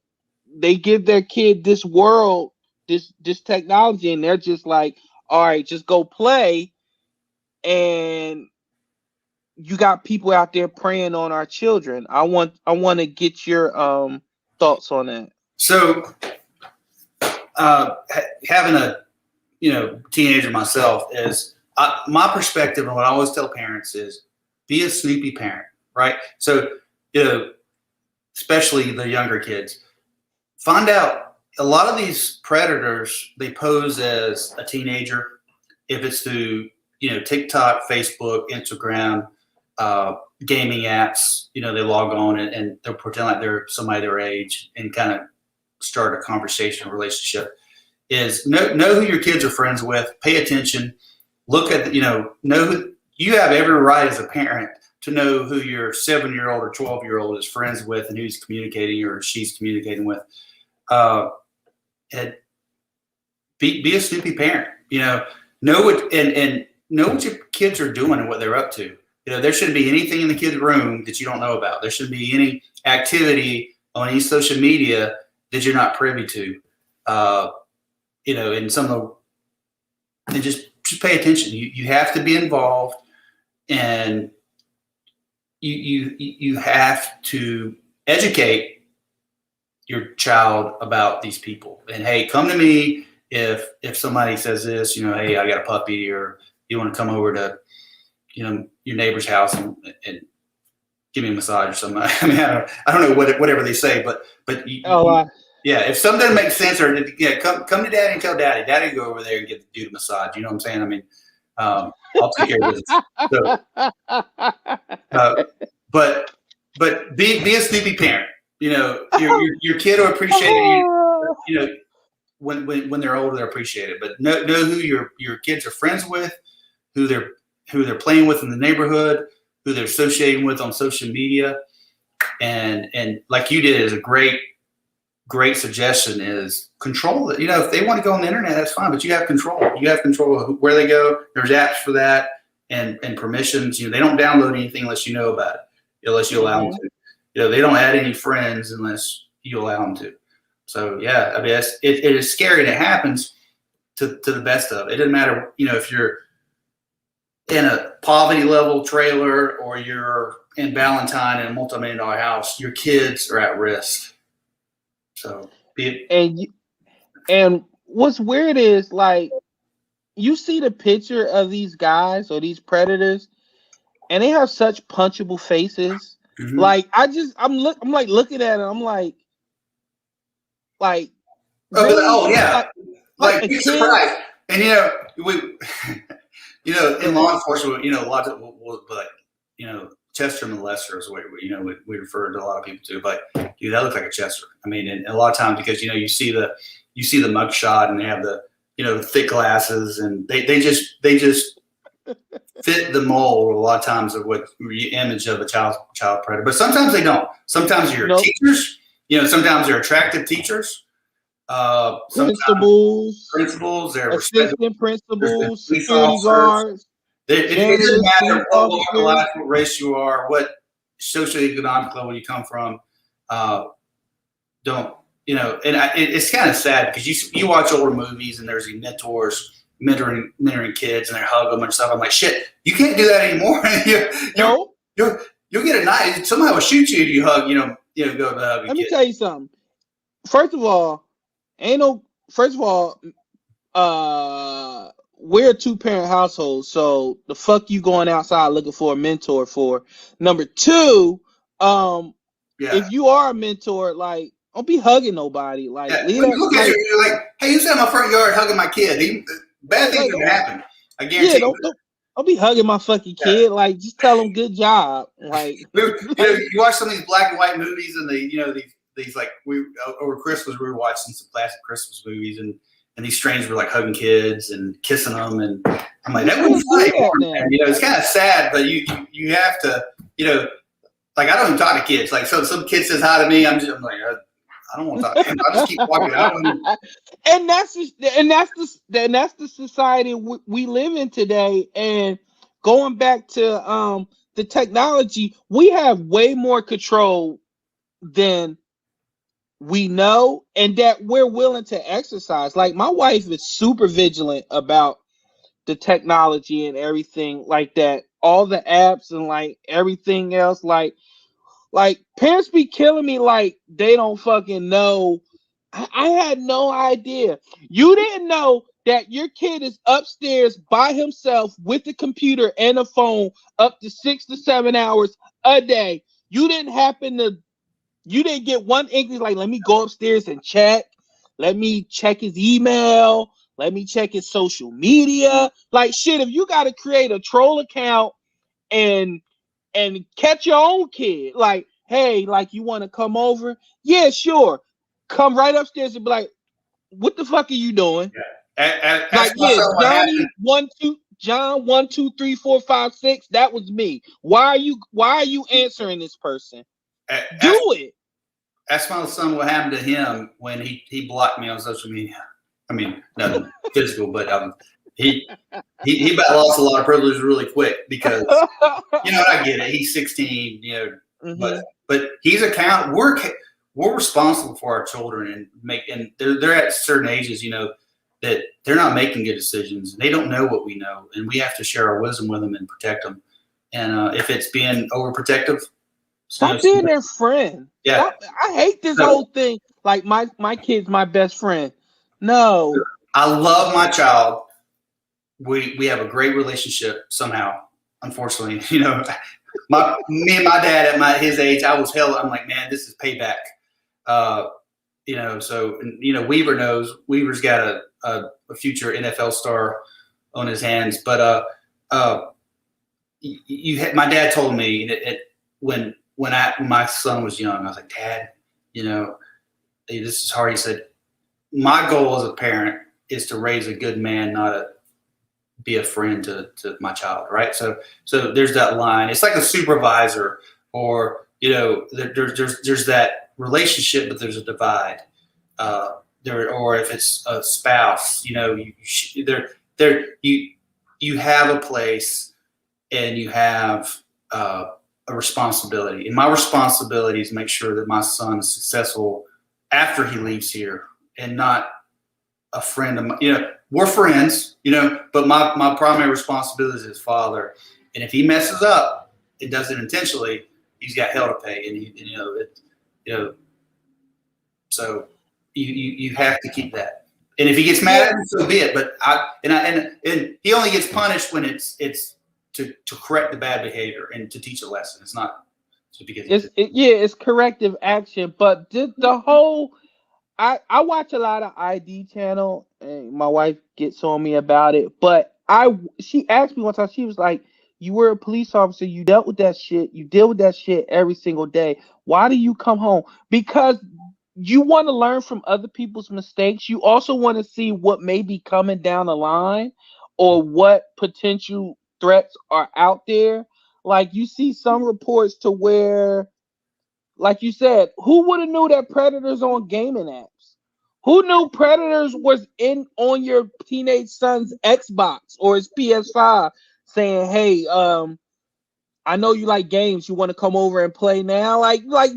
they give their kid this world, this technology, and they're just like, all right, just go play. And you got people out there preying on our children. I want to get your thoughts on that. So having a teenager myself is my perspective, and what I always tell parents is be a snoopy parent, right? So especially the younger kids, find out a lot of these predators, they pose as a teenager. If it's through TikTok, Facebook, Instagram, gaming apps, they log on and they'll pretend like they're somebody their age and kind of start a conversation, a relationship. Is know who your kids are friends with, pay attention, look at know who you have every right as a parent to know who your 7-year-old or 12-year-old is friends with and who's communicating or she's communicating with. And be a snoopy parent. Know what and know what your kids are doing and what they're up to. There shouldn't be anything in the kid's room that you don't know about. There shouldn't be any activity on any social media that you're not privy to. And some of and just pay attention. You have to be involved, and you have to educate your child about these people. And hey, come to me if somebody says this, hey, I got a puppy, or you want to come over to your neighbor's house and give me a massage or something. I mean, I don't know whatever they say, but yeah, if something doesn't make sense, or come to daddy and tell daddy. Daddy go over there and get the dude a massage. You know what I'm saying? I mean, I'll take care of this. So, but be a snoopy parent. Your kid will appreciate it. When they're older, they'll appreciate it. But know who your kids are friends with, who they're playing with in the neighborhood, who they're associating with on social media, and like you did is a great suggestion is control it. If they want to go on the internet, that's fine, but you have control. You have control of where they go. There's apps for that and permissions. They don't download anything unless you know about it, unless you allow them to. They don't add any friends unless you allow them to. So yeah, I mean, it is scary, and it happens to the best of it. It doesn't matter, if you're in a poverty level trailer or you're in Valentine in a multi-million-dollar house, your kids are at risk. So and what's weird is, like, you see the picture of these guys or these predators, and they have such punchable faces. Mhm. Like I'm like looking at it. I'm like Oh, really yeah, like like a you're kid. surprised, and we, in law enforcement, a lot of like, Chester molester is what we refer to a lot of people to, but dude, that looks like a Chester. I mean, and a lot of times because you see the mug shot and they have the thick glasses and they just fit the mold a lot of times of what the image of a child predator. But sometimes they don't. Sometimes you're Nope. teachers. Sometimes they're attractive teachers. Sometimes principals, they're assistant principals, police security officers. guards, It doesn't janitors, police matter what walk of officers. life, what race you are, what socioeconomic level you come from. Don't it's kind of sad because you watch older movies and there's these mentors mentoring kids and they hug them and stuff. I'm like, shit, you can't do that anymore. You'll get a knife. Somebody will shoot you if you hug. Go to hug a Let kid. me tell you something. First of all, we're a 2-parent household, so the fuck you going outside looking for a mentor for? Number two, if you are a mentor, like, don't be hugging nobody. Like, leave when that. You look at you're like, hey, you sat in my front yard hugging my kid. Bad things are gonna happen. I guarantee. Don't be hugging my fucking kid. Like, just tell them good job. Like, you watch some of these black and white movies and these like over Christmas we were watching some classic Christmas movies and these strangers were like hugging kids and kissing them and I'm like, that wouldn't fly anymore, man. It's kind of sad, but you have to like, I don't even talk to kids. Like, so some kid says hi to me, I'm like, I don't want to talk to him. I just keep walking out. And that's the society we live in today. And going back to the technology, we have way more control than we know and that we're willing to exercise. Like, my wife is super vigilant about the technology and everything like that, all the apps and like everything else. Like parents be killing me like they don't fucking know. I had no idea. You didn't know that your kid is upstairs by himself with the computer and a phone up to 6 to 7 hours a day. You didn't get one inkling like, let me go upstairs and check. Let me check his email. Let me check his social media. Like, shit, if you got to create a troll account and catch your own kid, like, hey, like, you want to come over? Yeah, sure. Come right upstairs and be like, what the fuck are you doing? Like, yeah, John 1 2 3 4 5 6. That was me. Why are you answering this person? Do it. Ask my son what happened to him when he blocked me on social media. I mean, nothing physical, but he about lost a lot of privilege really quick because I get it. He's 16, but he's accountable. We're responsible for our children and they're at certain ages, that they're not making good decisions. They don't know what we know, and we have to share our wisdom with them and protect them. And if it's being overprotective, stop being their friend. Yeah, I hate this whole thing. Like, my kid's my best friend. No, I love my child. We have a great relationship somehow. Unfortunately, me and my dad at his age, I'm like, man, this is payback. So Weaver knows. Weaver's got a future NFL star on his hands. But my dad told me when my son was young, I was like, Dad, this is hard. He said, my goal as a parent is to raise a good man, not be a friend to my child, right? So there's that line. It's like a supervisor, or there's that relationship, but there's a divide. Or if it's a spouse, you have a place and you have a responsibility. And my responsibility is make sure that my son is successful after he leaves here, and not a friend of mine. We're friends, but my primary responsibility is his father. And if he messes up, it does it intentionally, he's got hell to pay. And so you have to keep that. And if he gets mad at him, so be it. But and he only gets punished when it's to correct the bad behavior and to teach a lesson. It's not just because it's corrective action, but the whole I watch a lot of ID channel, and my wife gets on me about it. But she asked me one time, she was like, "You were a police officer. You dealt with that shit. You deal with that shit every single day. Why do you come home? Because you want to learn from other people's mistakes. You also want to see what may be coming down the line, or what potential threats are out there. Like you see some reports to where." Like you said, who would have knew that Predators on gaming apps? Who knew Predators was in on your teenage son's Xbox or his PS5 saying, "Hey, I know you like games. You want to come over and play now?"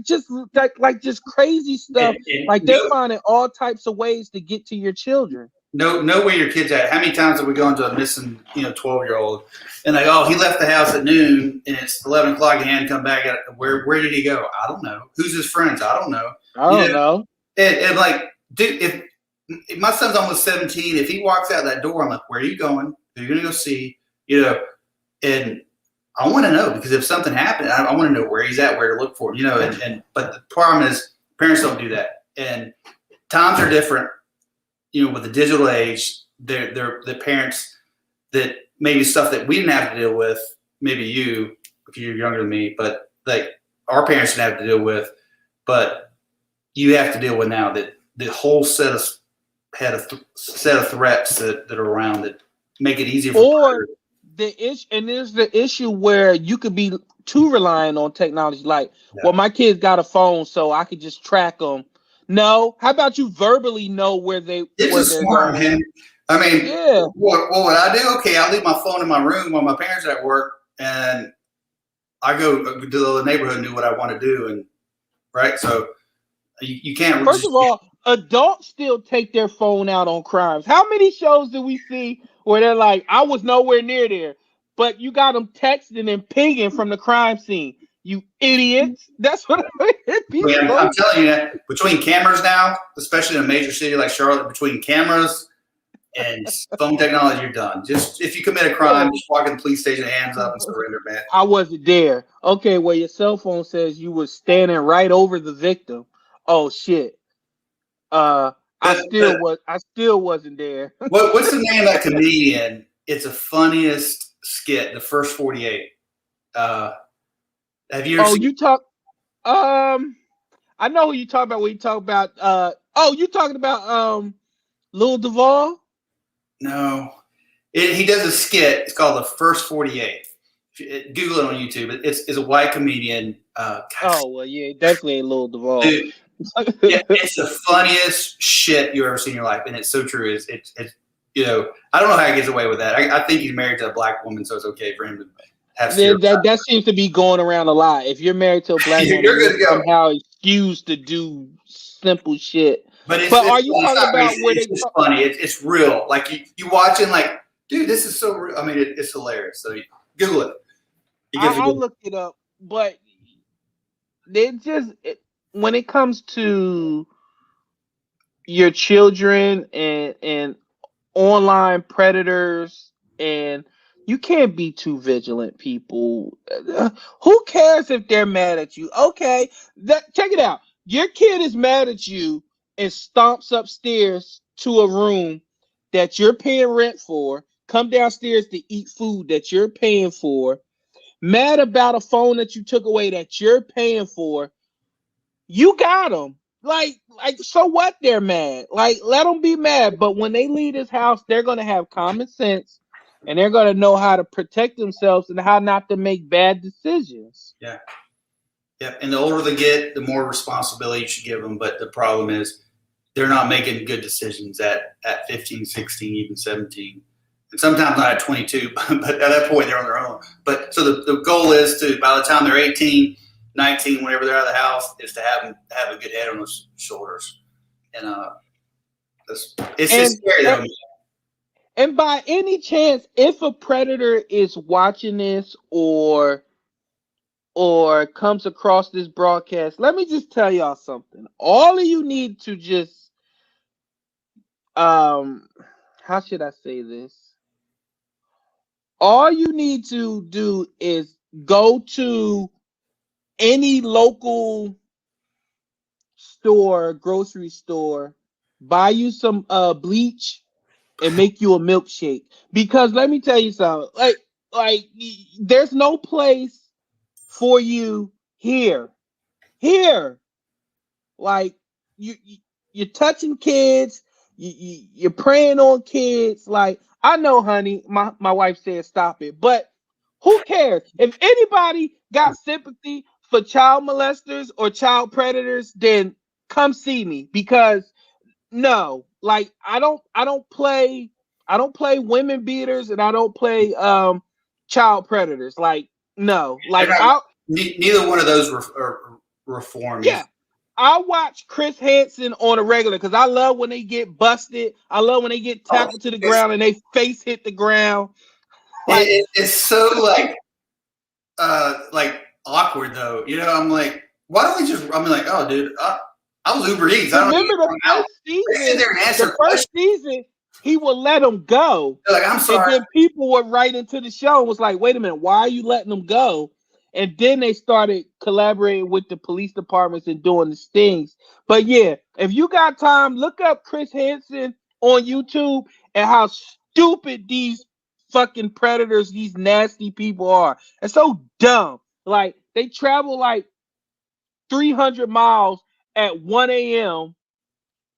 Just crazy stuff. and Like they're finding all types of ways to get to your children. know where your kid's at. How many times have we gone to a missing 12-year-old and like, oh, he left the house at noon and it's 11 o'clock and he hadn't come back. Where did he go? I don't know. Who's his friends? I don't know. I don't know. And like, dude, if my son's almost 17, if he walks out that door, I'm like, where are you going? Who are you going to go see? And I want to know, because if something happened, I want to know where he's at, where to look for him, but the problem is parents don't do that. And times are different, with the digital age. They're the parents that maybe stuff that we didn't have to deal with, maybe you, if you're younger than me, but like our parents didn't have to deal with, but you have to deal with now, that the whole set of threats that are around that make it easier for there's the issue where you could be too reliant on technology. Like, well, my kids got a phone, so I could just track them. No, how about you verbally know where they're smart, going? man. I mean, what would I do? Okay, I leave my phone in my room while my parents are at work, and I go to the neighborhood and do what I want to do, and right. So you can't. First of all, adults still take their phone out on crimes. How many shows do we see where they're like, "I was nowhere near there," but you got them texting and pinging from the crime scene? You idiots! That's what I'm telling you that between cameras now, especially in a major city like Charlotte, between cameras and phone technology, you're done. Just if you commit a crime, just walk in the police station, hands up, and surrender, man. I wasn't there. Okay, well, your cell phone says you were standing right over the victim. Oh shit. I still wasn't there. What's the name of that comedian? It's the funniest skit, the first 48. Have you ever seen? You talk. I know who you talk about when you talk about. You talking about Lil Duval? No, he does a skit. It's called the first 48. Google it on YouTube. It's a white comedian. Definitely ain't Lil Duval. Dude, it's the funniest shit you ever seen in your life, and it's so true. It's I don't know how he gets away with that. I think he's married to a black woman, so it's okay for him to. That seems to be going around a lot. If you're married to a black woman, you're somehow excused to do simple shit. But are you talking about where it's funny? It's real. Like you watching, like, dude, this is so real. I mean, it's hilarious. So Google it. I'll look it up. But when it comes to your children and online predators, and you can't be too vigilant, people. Who cares if they're mad at you? Okay, check it out. Your kid is mad at you and stomps upstairs to a room that you're paying rent for, come downstairs to eat food that you're paying for, mad about a phone that you took away that you're paying for. You got them. Like, so what? They're mad. Like, let them be mad. But when they leave this house, they're going to have common sense. And they're going to know how to protect themselves and how not to make bad decisions. Yeah. Yeah. And the older they get, the more responsibility you should give them. But the problem is they're not making good decisions at 15, 16, even 17. And sometimes not at 22, but at that point they're on their own. But so the goal is to, by the time they're 18, 19, whenever they're out of the house, is to have a good head on their shoulders. And it's just scary though. And by any chance, if a predator is watching this or comes across this broadcast, let me just tell y'all something. All of you need to just, how should I say this? all you need to do is go to any local store, grocery store, buy you some bleach and make you a milkshake. Because let me tell you something, like there's no place for you here. Here, like you're touching kids, you're preying on kids. Like I know, honey, my wife said stop it, but who cares? If anybody got sympathy for child molesters or child predators, then come see me because no, like I don't play women beaters and I don't play child predators. Like no, like Neither one of those are reform. yeah. I watch Chris Hansen on a regular because I love when they get busted. I love when they get tackled to the ground and they face hit the ground. Like, it's so like awkward though. You know, I'm like, why don't we just? I'm like, oh, dude, I was Uber Eats. I don't remember the first season. The first season, he would let them go. They're like, I'm sorry. And then people would write into the show and was like, wait a minute, why are you letting them go? And then they started collaborating with the police departments and doing the stings. But yeah, if you got time, look up Chris Hansen on YouTube and how stupid these fucking predators, these nasty people are. It's so dumb. Like they travel like 300 miles at 1 a.m.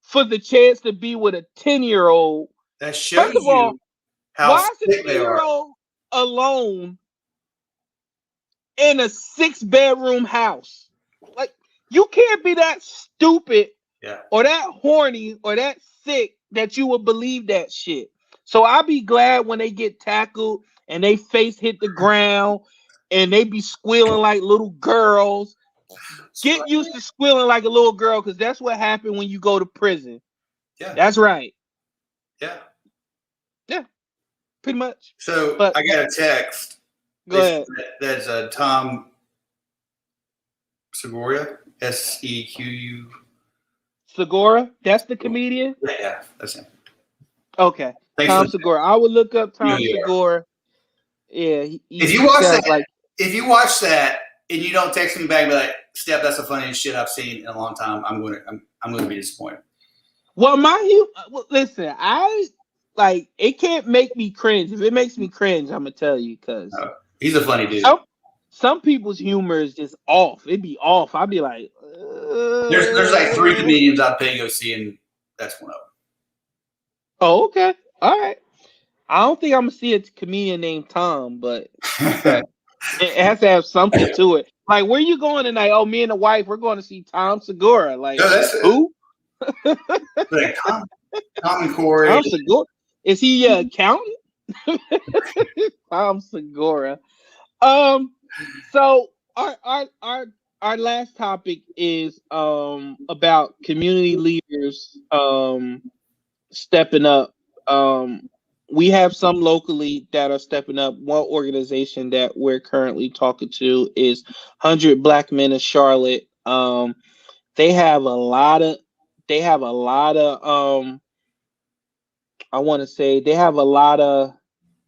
for the chance to be with a 10-year-old. That shows First of all, how why is a 10-year-old alone in a 6-bedroom house? Like, you can't be that stupid or that horny or that sick that you would believe that shit. So I'll be glad when they get tackled and they face hit the ground and they be squealing like little girls. Get used to squealing like a little girl because that's what happened when you go to prison. Yeah. That's right. Yeah. Yeah. Pretty much. So I got a text. Go ahead. That's Tom Segura, Sequ. Segura? That's the comedian? Yeah, that's him. Okay. Thanks Tom Segura. I would look up Tom Segura. Yeah. If you watch that and you don't text me back and be like, Steph, that's the funniest shit I've seen in a long time, I'm gonna be disappointed. Well, listen, it can't make me cringe. If it makes me cringe, I'm gonna tell you because he's a funny dude. Some people's humor is just off. It'd be off. I'd be like, there's like 3 comedians I'd pay to go see, and that's one of them. Oh, okay. All right. I don't think I'm gonna see a comedian named Tom, but it has to have something to it. Like, where you going tonight? Oh, me and the wife, we're going to see Tom Segura. Like, who? Like Tom and Corey. Tom Segura. Is he accountant? Tom Segura. So our last topic is about community leaders stepping up. We have some locally that are stepping up. One organization that we're currently talking to is 100 Black Men of Charlotte. They have a lot of I want to say they have a lot of,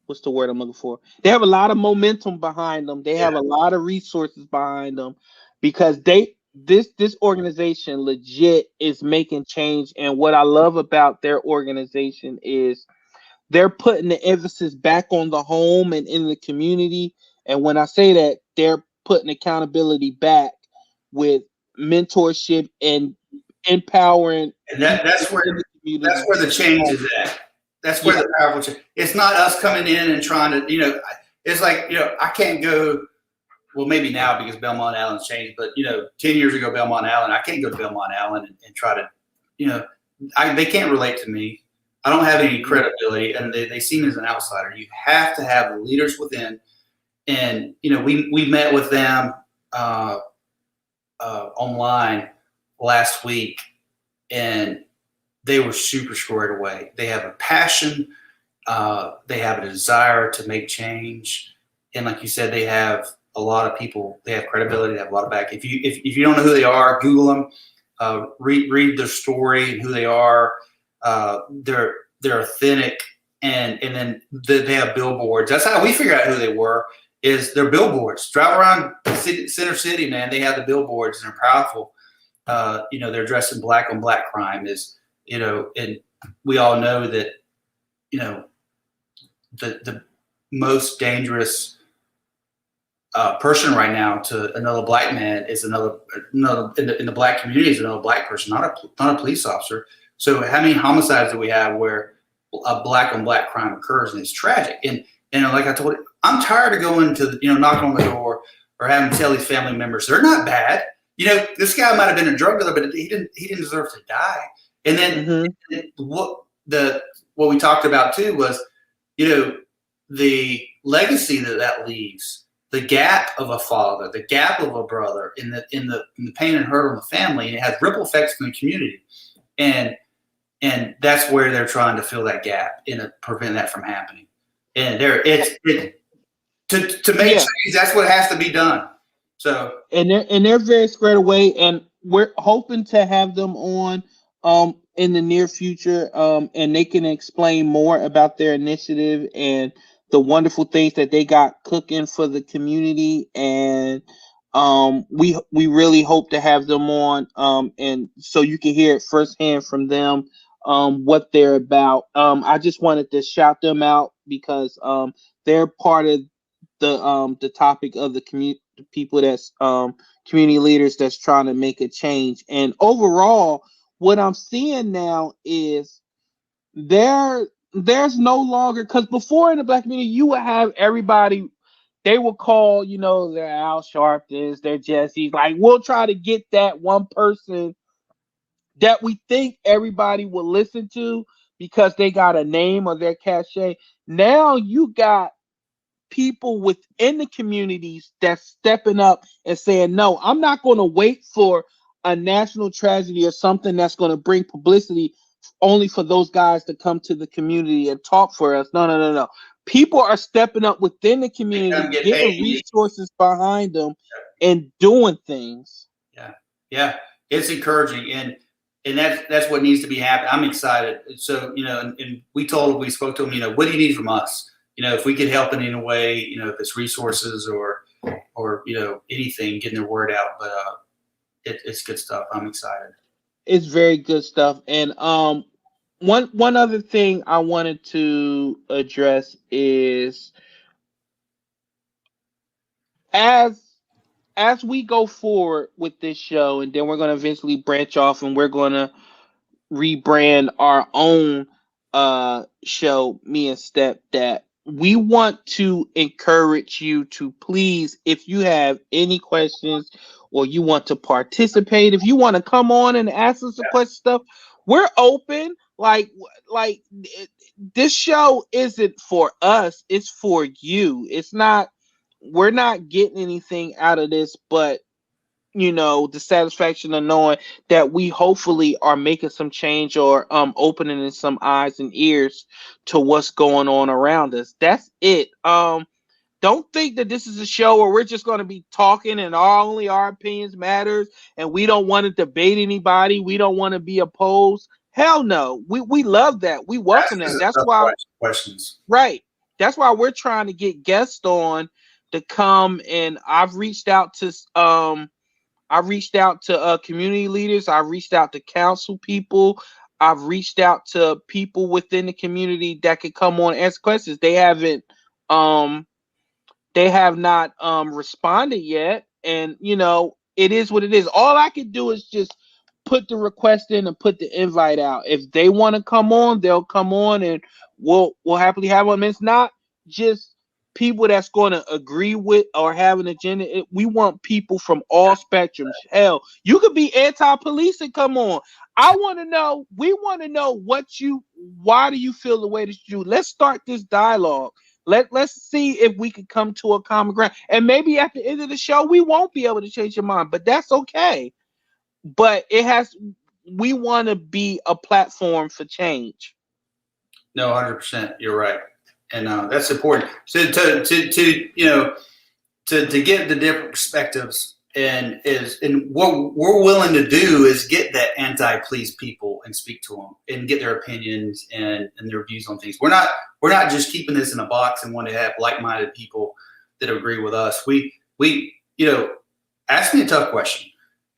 what's the word I'm looking for? They have a lot of momentum behind them. They have a lot of resources behind them because this organization legit is making change. And what I love about their organization is they're putting the emphasis back on the home and in the community. And when I say that, they're putting accountability back with mentorship and empowering. And that's where the change is at. That's where the powerful change. It's not us coming in and trying to, it's like, I can't go, well, maybe now because Belmont Allen's changed, but 10 years ago, Belmont Allen, I can't go to Belmont Allen and try to, they can't relate to me. I don't have any credibility, and they see me as an outsider. You have to have the leaders within, and we met with them online last week, and they were super squared away. They have a passion, they have a desire to make change, and like you said, they have a lot of people. They have credibility. They have a lot of back. If you don't know who they are, Google them, read their story and who they are. They're authentic, and then they have billboards. That's how we figure out who they were. Is their billboards. Drive around center city, man. They have the billboards and they're powerful. They're dressed in black on black crime is, and we all know that, the most dangerous person right now to another black man is another in the black community is another black person, not a police officer. So how many homicides do we have where a black on black crime occurs, and it's tragic? And like I told you, I'm tired of going to knocking on the door or having to tell these family members they're not bad. This guy might have been a drug dealer, but he didn't deserve to die. And then what we talked about too was, the legacy that leaves, the gap of a father, the gap of a brother, in the pain and hurt on the family, and it has ripple effects in the community, and that's where they're trying to fill that gap and prevent that from happening. And to make change, that's what has to be done. So and they're very squared away, and we're hoping to have them on in the near future, and they can explain more about their initiative and the wonderful things that they got cooking for the community. And we really hope to have them on, and so you can hear it firsthand from them what they're about. I just wanted to shout them out because they're part of the topic of the community, people that's community leaders that's trying to make a change. And overall, what I'm seeing now is there's no longer, because before in the black community, you would have everybody, they would call, their Al Sharptons, their Jessies. Like, we'll try to get that one person that we think everybody will listen to because they got a name or their cachet. Now you got people within the communities that's stepping up and saying, no, I'm not going to wait for a national tragedy or something that's going to bring publicity only for those guys to come to the community and talk for us. No. People are stepping up within the community, getting resources behind them and doing things. Yeah. It's encouraging. And that's what needs to be happening. I'm excited. So, and we spoke to them, what do you need from us? If we could help in any way, if it's resources or anything, getting the word out. But it's good stuff. I'm excited. It's very good stuff. And one other thing I wanted to address is as we go forward with this show, and then we're going to eventually branch off and we're going to rebrand our own show, me and Step, that we want to encourage you to please, if you have any questions or you want to participate, if you want to come on and ask us a question, stuff, we're open. Like this show isn't for us, it's for you. It's not, we're not getting anything out of this, but the satisfaction of knowing that we hopefully are making some change or opening some eyes and ears to what's going on around us. That's it. Don't think that this is a show where we're just going to be talking and only our opinions matters and we don't want to debate anybody. We don't want to be opposed. Hell no. We love that. We welcome that. That's why questions. Right. That's why we're trying to get guests on to come, and I've reached out to community leaders. I've reached out to council people. I've reached out to people within the community that could come on and answer questions. They have not responded yet. And, it is what it is. All I can do is just put the request in and put the invite out. If they want to come on, they'll come on and we'll happily have them. It's not just people that's going to agree with or have an agenda. We want people from all spectrums. Hell, you could be anti-police and come on. We want to know why do you feel the way that you do? Let's start this dialogue. Let's see if we can come to a common ground. And maybe at the end of the show, we won't be able to change your mind, but that's okay. But we want to be a platform for change. No, 100%. You're right. And that's important. So to get the different perspectives and what we're willing to do is get that anti-police people and speak to them and get their opinions and their views on things. We're not just keeping this in a box and want to have like-minded people that agree with us. We ask me a tough question,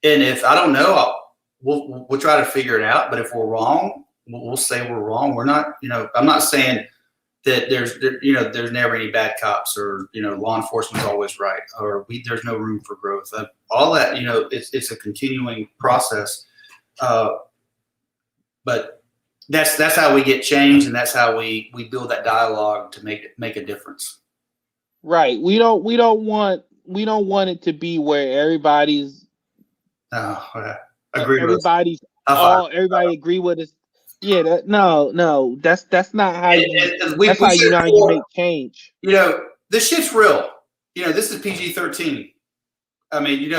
and if I don't know, we'll try to figure it out. But if we're wrong, we'll say we're wrong. We're not, I'm not saying that there's never any bad cops, or law enforcement's always right, or there's no room for growth. All that, it's a continuing process. But that's how we get change, and that's how we build that dialogue to make a difference. Right. We don't want it to be where everybody's. Agree. Everybody agree with us. Yeah, no, that's not how that's how you make change. This shit's real. This is PG-13. I mean,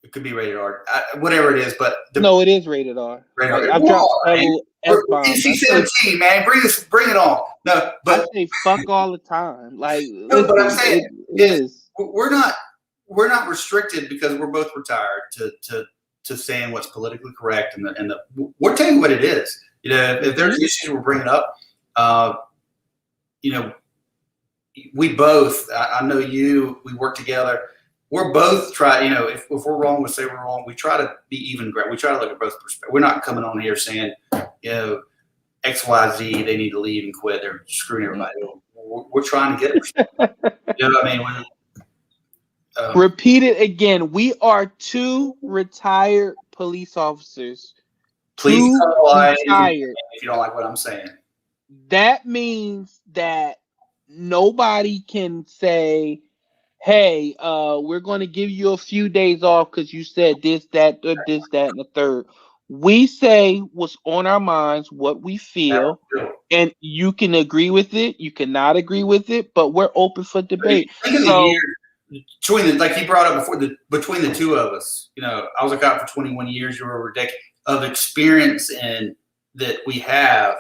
it could be rated R, whatever it is, but no, it is rated R. I've dropped several F-bombs. NC-17, man, bring it on. No, but I say fuck all the time. Like, no, but I'm saying it is. We're not restricted because we're both retired to saying what's politically correct, and we're telling you what it is. If there's issues we're bringing up, we both. I know you. We work together. We're both try. If we're wrong, we say we're wrong. We try to be even. We try to look at both perspectives. We're not coming on here saying, X, Y, Z. They need to leave and quit. They're screwing everybody. We're trying to get it. What I mean? Repeat it again. We are two retired police officers. Please retired. If you don't like what I'm saying. That means that nobody can say, hey, we're going to give you a few days off because you said this, that, or this, that, and the third. We say what's on our minds, what we feel, and you can agree with it. You cannot agree with it, but we're open for debate. Like you brought up before, between the two of us, I was a cop for 21 years. You're over a decade of experience, and that we have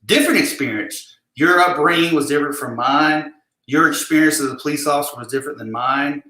different experience. Your upbringing was different from mine. Your experience as a police officer was different than mine.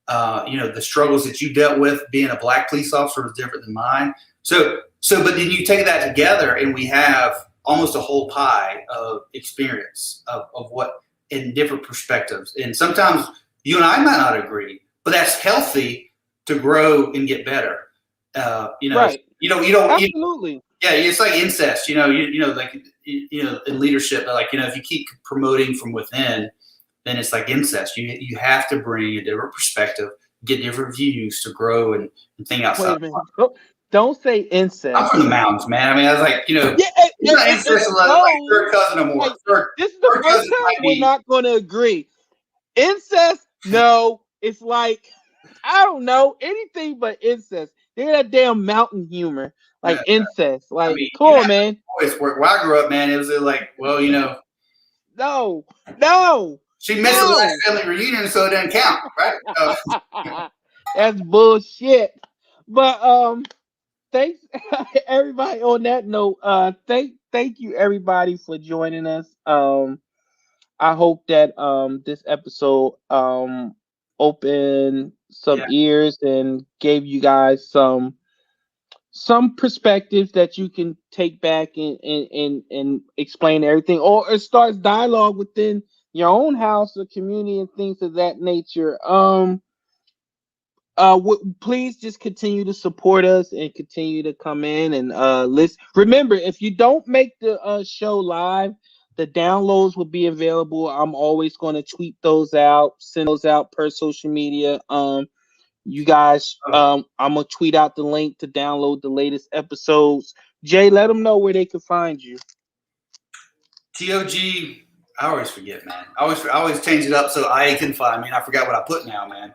The struggles that you dealt with being a black police officer was different than mine. So, but then you take that together, and we have almost a whole pie of experience of what in different perspectives. And sometimes you and I might not agree, but that's healthy to grow and get better. Right. Absolutely. It's like incest. In leadership, if you keep promoting from within, then it's like incest. You have to bring a different perspective, get different views to grow and think outside. Wait a minute. Don't say incest. I'm from the mountains, man. I mean, I was like, incest like third cousin or more. This is the first time we're not going to agree. Incest, no. It's like, I don't know, anything but incest. They're that damn mountain humor, like incest. Like, come on, man. Where I grew up, man, it was like, well, No. She missed the last family reunion, so it doesn't count, right? That's bullshit. But thanks everybody on that note. Thank you everybody for joining us. I hope that this episode opened some ears and gave you guys some perspectives that you can take back and explain everything, or it starts dialogue within your own house or community and things of that nature. Please just continue to support us and continue to come in and listen. Remember, if you don't make the show live, the downloads will be available. I'm always going to tweet those out, send those out per social media. You guys, I'm gonna tweet out the link to download the latest episodes. Jay, let them know where they can find you. TOG. I always forget, man. I always change it up so I can find me. And I forgot what I put now, man.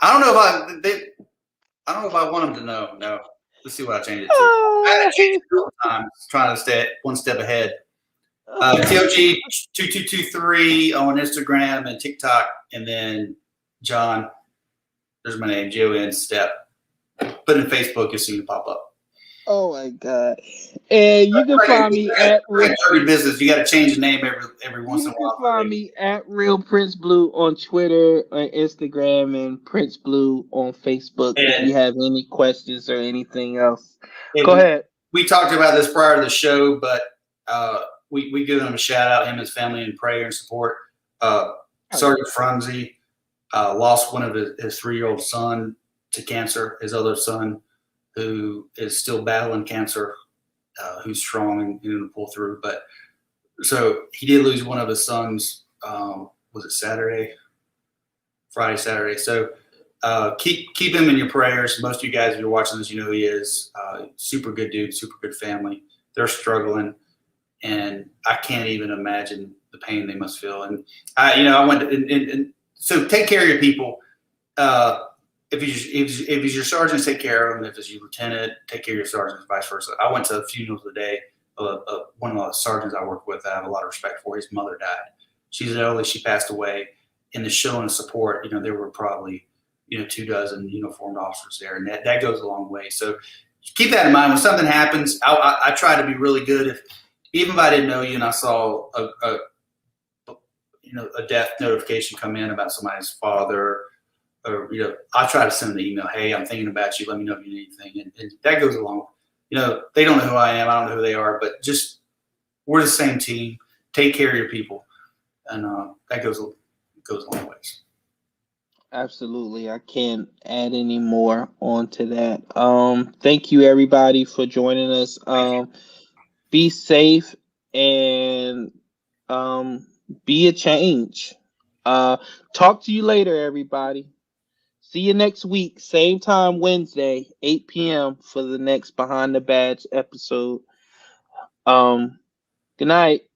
I don't know if I want them to know. No, let's see what I changed it to. I had to change it a couple times, trying to stay one step ahead. TOG2223 on Instagram and TikTok, and then John. There's my name, Jon Steppe. Put in Facebook, you'll see me pop up. Oh my God. And you can find me at Dirty business. You got to change the name every once in you a can while. find me at Real Prince Blue on Twitter, on Instagram, and Prince Blue on Facebook. If And you have any questions or anything else, And go ahead. we talked about this prior to the show, but we give him a shout out, him and his family, in prayer and support. Sergeant Frunze lost one of his 3-year-old son to cancer. His other son, who is still battling cancer, who's strong and going to pull through. But so he did lose one of his sons. Was it Friday, Saturday? So keep him in your prayers. Most of you guys, if you're watching this, you know who he is. Super good dude, super good family. They're struggling, and I can't even imagine the pain they must feel. And I went and so take care of your people. If he's your sergeant, take care of him. If it's your lieutenant, take care of your sergeant, vice versa. I went to a funeral today. One of the sergeants I work with, I have a lot of respect for. His mother died. She's elderly. She passed away. In the showing of support, there were probably 24 uniformed officers there, and that goes a long way. So keep that in mind. When something happens, I try to be really good. Even if I didn't know you and I saw a death notification come in about somebody's father, or I try to send an email. Hey, I'm thinking about you. Let me know if you need anything, and that goes along. They don't know who I am. I don't know who they are, but just we're the same team. Take care of your people, and that goes a long ways. Absolutely. I can't add any more onto that. Thank you everybody for joining us. Be safe and be a change. Talk to you later, everybody. See you next week, same time Wednesday, 8 p.m. for the next Behind the Badge episode. Good night.